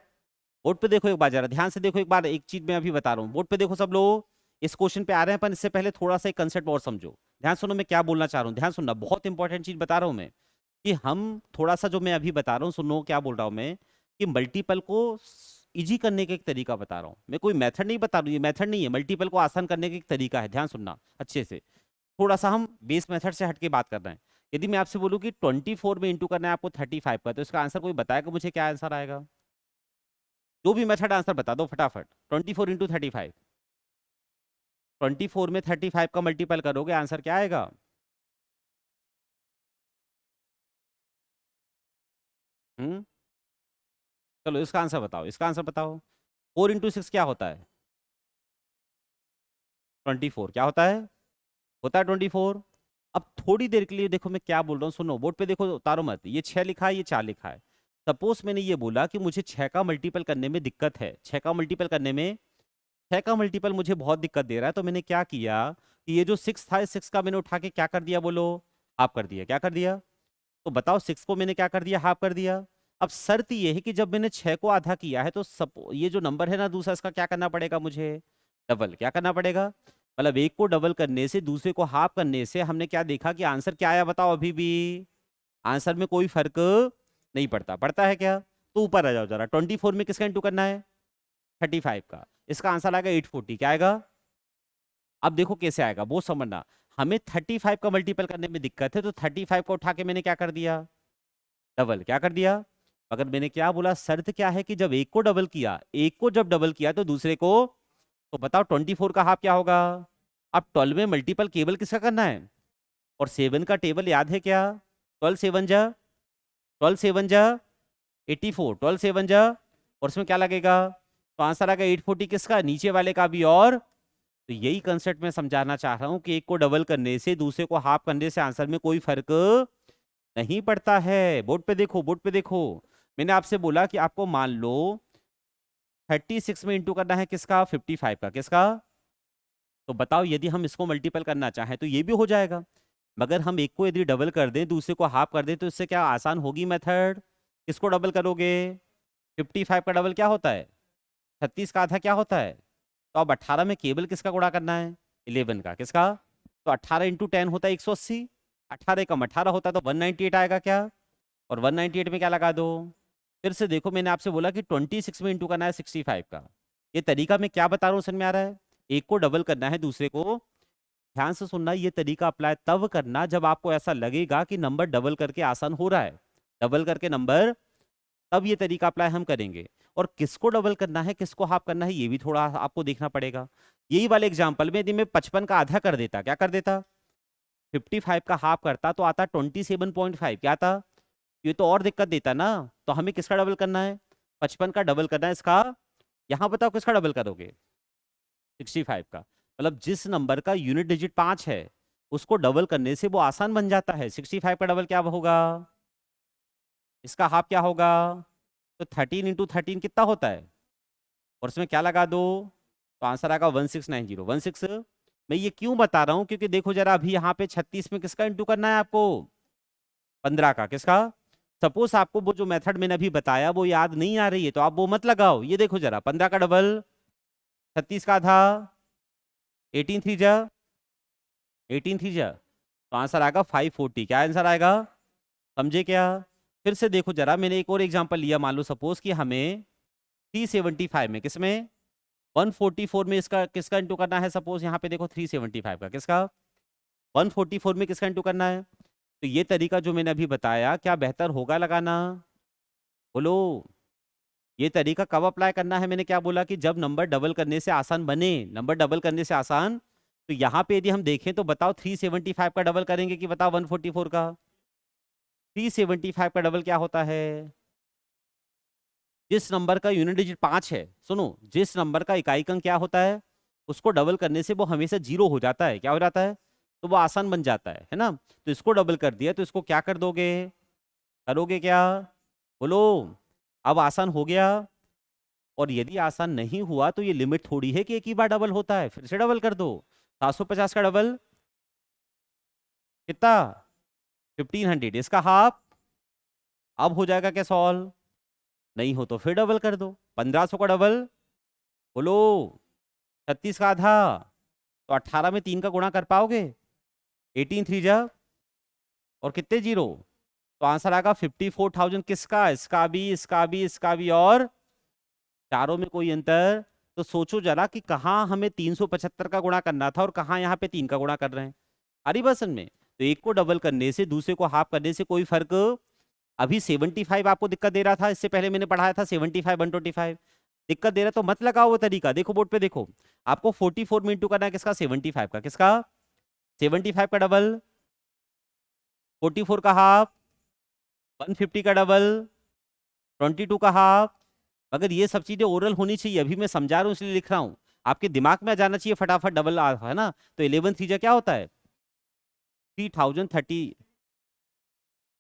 बोर्ड पे देखो एक बार, जरा ध्यान से देखो एक बार, एक चीज मैं अभी बता रहा हूँ। बोर्ड पे देखो सब लोग। इस क्वेश्चन पे आ रहे हैं, पर इससे पहले थोड़ा सा एक कंसेप्ट और समझो। ध्यान सुनो मैं क्या बोलना चाह रहा हूँ, ध्यान सुनना, बहुत इंपॉर्टेंट चीज बता रहा हूँ मैं। कि हम थोड़ा सा जो मैं अभी बता रहा हूँ, सुनो क्या बोल रहा हूँ मैं। कि मल्टीपल को इजी करने का एक तरीका बता रहा हूँ मैं, कोई मेथड नहीं बता रहा हूँ, ये मेथड नहीं है। मल्टीपल को आसान करने का एक तरीका है, ध्यान सुनना अच्छे से। थोड़ा सा हम बेस मेथड से हटके बात कर रहे हैं। यदि मैं आपसे बोलूँ कि 24 में इंटू करना है आपको 35 का, तो इसका आंसर कोई बताएगा मुझे क्या आंसर आएगा? जो भी मेथड आंसर बता दो फटाफट। 24 इंटू 35। 24 में 35 का मल्टीपल करोगे, आंसर क्या आएगा? हम्म। चलो इसका आंसर बताओ, इसका आंसर बताओ। 4 इंटू 6 क्या होता है? 24 क्या होता है? होता है 24। अब थोड़ी देर के लिए देखो मैं क्या बोल रहा हूँ, सुनो बोर्ड पे देखो, उतारो मत। ये 6 लिखा है, ये 4 लिखा है। सपोज मैंने ये बोला कि मुझे 6 का मल्टीपल करने में दिक्कत है, 6 का मल्टीपल करने में, 6 का मल्टीपल मुझे बहुत दिक्कत दे रहा है। तो मैंने क्या किया कि ये जो 6 था, इस 6 का मैंने उठा के क्या कर दिया? बोलो। हाफ कर दिया। क्या कर दिया? तो बताओ, 6 को मैंने क्या कर दिया? हाफ कर दिया। अब शर्त ये है कि जब मैंने 6 को आधा किया है तो सब ये जो नंबर है ना दूसरा, इसका क्या करना पड़ेगा मुझे? डबल। क्या करना पड़ेगा? मतलब एक को डबल करने से, दूसरे को हाफ करने से हमने क्या देखा कि आंसर क्या आया? बताओ अभी भी। आंसर में कोई फर्क नहीं पड़ता। पड़ता है क्या? तो ऊपर आ जाओ जरा। 24 में किसका इंटू करना है? 35 का। इसका आंसर आएगा 840। क्या आएगा? अब देखो कैसे आएगा वो समझना। हमें 35 का मल्टीपल करने में दिक्कत है, तो 35 को उठा के मैंने क्या कर दिया? डबल। क्या कर दिया? मगर मैंने क्या बोला? शर्त क्या है कि जब एक को डबल किया, एक को जब डबल किया तो दूसरे को। तो बताओ 24 का हाफ क्या होगा? अब 12 में मल्टीपल केवल किसका करना है? और 7 का टेबल याद है क्या? 12 7 जा 84। 12 7 जा, और इसमें क्या लगेगा? तो आंसर आएगा 840। किसका? नीचे वाले का भी। और तो यही कंसेप्ट मैं समझाना चाह रहा हूं कि एक को डबल करने से, दूसरे को हाफ करने से आंसर में कोई फर्क नहीं पड़ता है। बोर्ड पे देखो, बोर्ड पे देखो। मैंने आपसे बोला कि आपको मान लो 36 में इंटू करना है किसका, 55 का। किसका? तो बताओ, यदि हम इसको मल्टीपल करना चाहें तो ये भी हो जाएगा, मगर हम एक को यदि डबल कर दें, दूसरे को हाफ कर दें, तो इससे क्या आसान होगी मेथड? किसको डबल करोगे? 55 का डबल क्या होता है? 36 का आधा क्या होता है? तो अब 18 में केवल किसका गुणा करना है? 11 का। किसका? तो 18 इंटू 10 होता है 180। 18 कम 18 होता है तो 198 आएगा क्या? और 198 में क्या लगा दो? फिर से देखो, मैंने आपसे बोला कि 26 में इंटू करना है 65 का। ये तरीका मैं क्या बता रहा हूँ, समझ में आ रहा है? एक को डबल करना है, दूसरे को, ध्यान से सुनना, ये तरीका अप्लाई तब करना जब आपको ऐसा लगेगा कि नंबर डबल करके आसान हो रहा है। डबल करके नंबर, तब ये तरीका अप्लाई हम करेंगे। और किसको डबल करना है, किसको हाफ करना है, ये भी थोड़ा आपको देखना पड़ेगा। यही वाले एग्जाम्पल में यदि मैं 55 का आधा कर देता, क्या कर देता? 55 का हाफ करता तो आता 27.5। क्या आता? ये तो और दिक्कत देता ना। तो हमें किसका डबल करना है? 55 का डबल करना है इसका। यहां बताओ किसका डबल करोगे? 65 का। मतलब जिस नंबर का यूनिट डिजिट 5 है, उसको डबल करने से वो आसान बन जाता है। 65 का डबल क्या होगा? इसका हाफ क्या होगा? तो 13 इंटू 13 कितना होता है? और इसमें क्या लगा दो? तो आंसर आएगा 1690। 16। मैं ये क्यों बता रहा हूं, क्योंकि देखो जरा, अभी यहाँ पे 36 में किसका इंटू करना है आपको? 15 का। किसका? सपोज आपको वो जो मेथड मैंने अभी बताया वो याद नहीं आ रही है, तो आप वो मत लगाओ। ये देखो जरा, 15 का डबल, 36 का आधा, 18 थ्री जा, 18 थ्री जा, तो आंसर आएगा 540। क्या आंसर आएगा? समझे क्या? फिर से देखो जरा, मैंने एक और एग्जांपल लिया। मान लो सपोज कि हमें 375 में, किसमें, 144 में इसका किसका इंटू करना है। सपोज यहाँ पे देखो 375 का। किसका? 144 में किसका इंटू करना है। तो ये तरीका जो मैंने अभी बताया, क्या बेहतर होगा लगाना? बोलो। ये तरीका कब अप्लाई करना है? मैंने क्या बोला कि जब नंबर डबल करने से आसान बने। नंबर डबल करने से आसान। तो यहाँ पे यदि हम देखें तो बताओ, 375 का डबल करेंगे कि बताओ 144 का? 375 का डबल क्या होता है? जिस नंबर का यूनिट डिजिट 5 है, सुनो, जिस नंबर का इकाई अंक क्या होता है, उसको डबल करने से वो हमेशा 0 हो जाता है। क्या हो जाता है? तो वो आसान बन जाता है ना? तो इसको डबल कर दिया, तो इसको क्या कर दोगे? करोगे क्या? बोलो। अब आसान हो गया। और यदि आसान नहीं हुआ तो ये लिमिट थोड़ी है कि एक ही बार डबल होता है। फिर से डबल कर दो। 750 का डबल कितना? 1500। इसका हाफ। अब हो जाएगा क्या सॉल्व? नहीं हो तो फिर डबल कर दो। 1500 का डबल, बोलो। 36 का आधा, तो 18 में 3 का गुणा कर पाओगे? 18 थ्री जा, और कितने जीरो? तो आंसर आएगा 54,000। किसका? इसका भी, इसका भी, इसका भी, और चारों में कोई अंतर? तो सोचो जरा कि कहाँ हमें 375 का गुणा करना था और कहाँ यहाँ पे 3 का गुणा कर रहे हैं। अरे बसन में तो एक को डबल करने से, दूसरे को हाफ करने से कोई फर्क। अभी 75 आपको दिक्कत दे रहा था, इससे पहले मैंने पढ़ाया था 75 125 दिक्कत दे रहा, तो मत लगाओ वो तरीका। देखो बोर्ड पे देखो, आपको 44 में इंटू करना है किसका? 75 का। किसका? 75 का डबल, 44 का हाफ, 150 का डबल, 22 का हाफ। अगर ये सब चीजें ओरल होनी चाहिए, अभी मैं समझा रहा हूँ इसलिए लिख रहा हूँ, आपके दिमाग में आ जाना चाहिए फटाफट। डबल है ना? तो 11 थ्री क्या होता है? 3030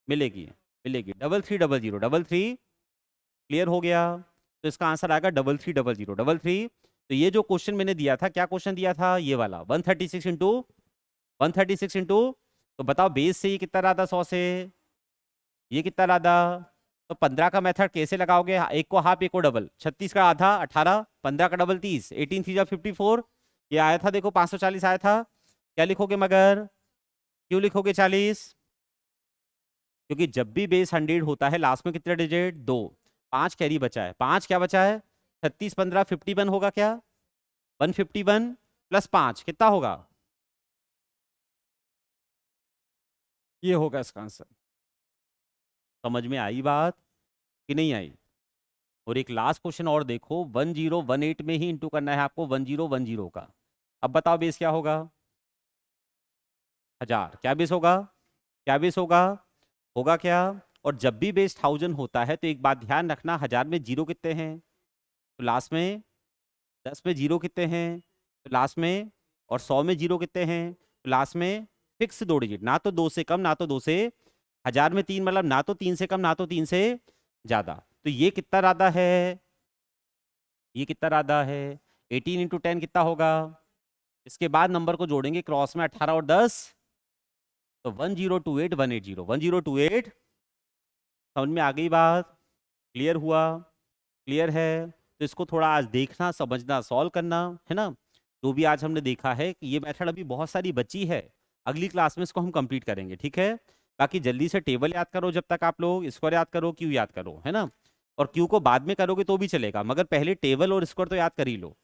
मिलेगी। मिलेगी। 3300, 33। क्लियर हो गया? तो इसका आंसर आएगा 3300, 33। तो ये जो क्वेश्चन मैंने दिया था, क्या क्वेश्चन दिया था? ये वाला 136 इंटू 136 इंटू, तो बताओ बेस से ये कितना रहा था? 100 से ये कितना रहा था? तो 15 का मेथड कैसे लगाओगे? एक को हाफ, एक को डबल। 36 का आधा 18, 15 का डबल 30, 18 थ्री जा 54। ये आया था देखो 540 आया था। क्या लिखोगे मगर? क्यों लिखोगे 40? क्योंकि जब भी बेस 100 होता है, लास्ट में कितने डिजिट? 2। 5 कैरी बचा है। 5 क्या बचा है? 36 15 51 होगा क्या? 151 प्लस 5 कितना होगा? ये होगा इसका आंसर। समझ में आई बात कि नहीं आई? और एक लास्ट क्वेश्चन और देखो, 1018 में ही इंटू करना है आपको 1010 का। अब बताओ बेस क्या होगा? 1000। क्या बेस होगा? क्या बेस होगा? होगा क्या? और जब भी बेस 1000 होता है तो एक बात ध्यान रखना, 1000 में जीरो कितने हैं? तो लास्ट में 10 में जीरो कितने हैं? तो लास्ट में, और 100 में जीरो कितने हैं? तो लास्ट में फिक्स 2 डिजिट, ना तो 2 से कम ना तो 2 से 1000 में 3 मतलब ना तो 3 से कम ना तो 3 से ज्यादा। तो ये कितना ज्यादा है, ये कितना ज्यादा है, 18 इंटू 10 कितना होगा। इसके बाद नंबर को जोड़ेंगे क्रॉस में 18 और 10, तो 1028 180 1028। समझ में आ गई बात, क्लियर हुआ, क्लियर है। तो इसको थोड़ा आज देखना समझना सॉल्व करना है ना। जो भी आज हमने देखा है कि ये मेथड अभी बहुत सारी बची है, अगली क्लास में इसको हम कंप्लीट करेंगे, ठीक है। बाकी जल्दी से टेबल याद करो, जब तक आप लोग स्क्वायर याद करो, क्यू याद करो, है ना। और क्यू को बाद में करोगे तो भी चलेगा, मगर पहले टेबल और स्क्वायर तो याद कर ही लो।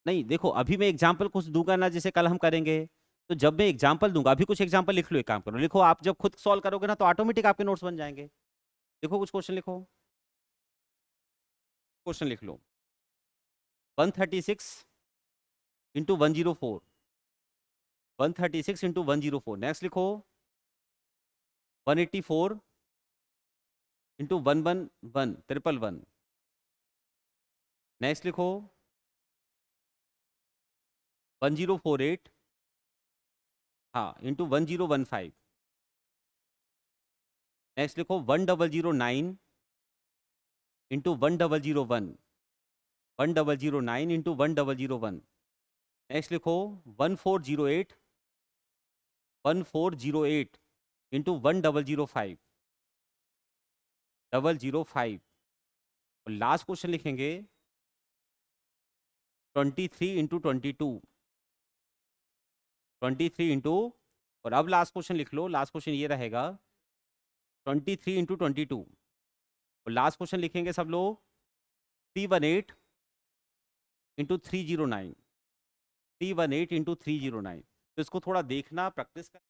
नहीं देखो, अभी मैं एग्जाम्पल कुछ दूंगा ना, जैसे कल हम करेंगे। तो जब मैं एग्जाम्पल दूंगा, अभी कुछ एग्जाम्पल लिख लो, एक काम करो, लिखो। आप जब खुद सॉल्व करोगे ना तो ऑटोमेटिक आपके नोट्स बन जाएंगे। देखो कुछ क्वेश्चन लिखो, क्वेश्चन लिख लो। 136 इंटू 104, 136 इंटू 104। नेक्स्ट लिखो 184 इंटू 111 ट्रिपल वन। नेक्स्ट लिखो 1048, हाँ, इंटू 1015। नेक्स्ट लिखो 1009 इंटू 1001, 1009 इंटू 1001। नेक्स्ट लिखो 1408, 1408 इंटू 1005, 005। और लास्ट क्वेश्चन लिखेंगे 23 इंटू 22, 23 इंटू। और अब लास्ट क्वेश्चन लिख लो, लास्ट क्वेश्चन ये रहेगा 23 इंटू 22। और लास्ट क्वेश्चन लिखेंगे सब लोग 318 इंटू 309, 318 इंटू 309। तो इसको थोड़ा देखना, प्रैक्टिस कर।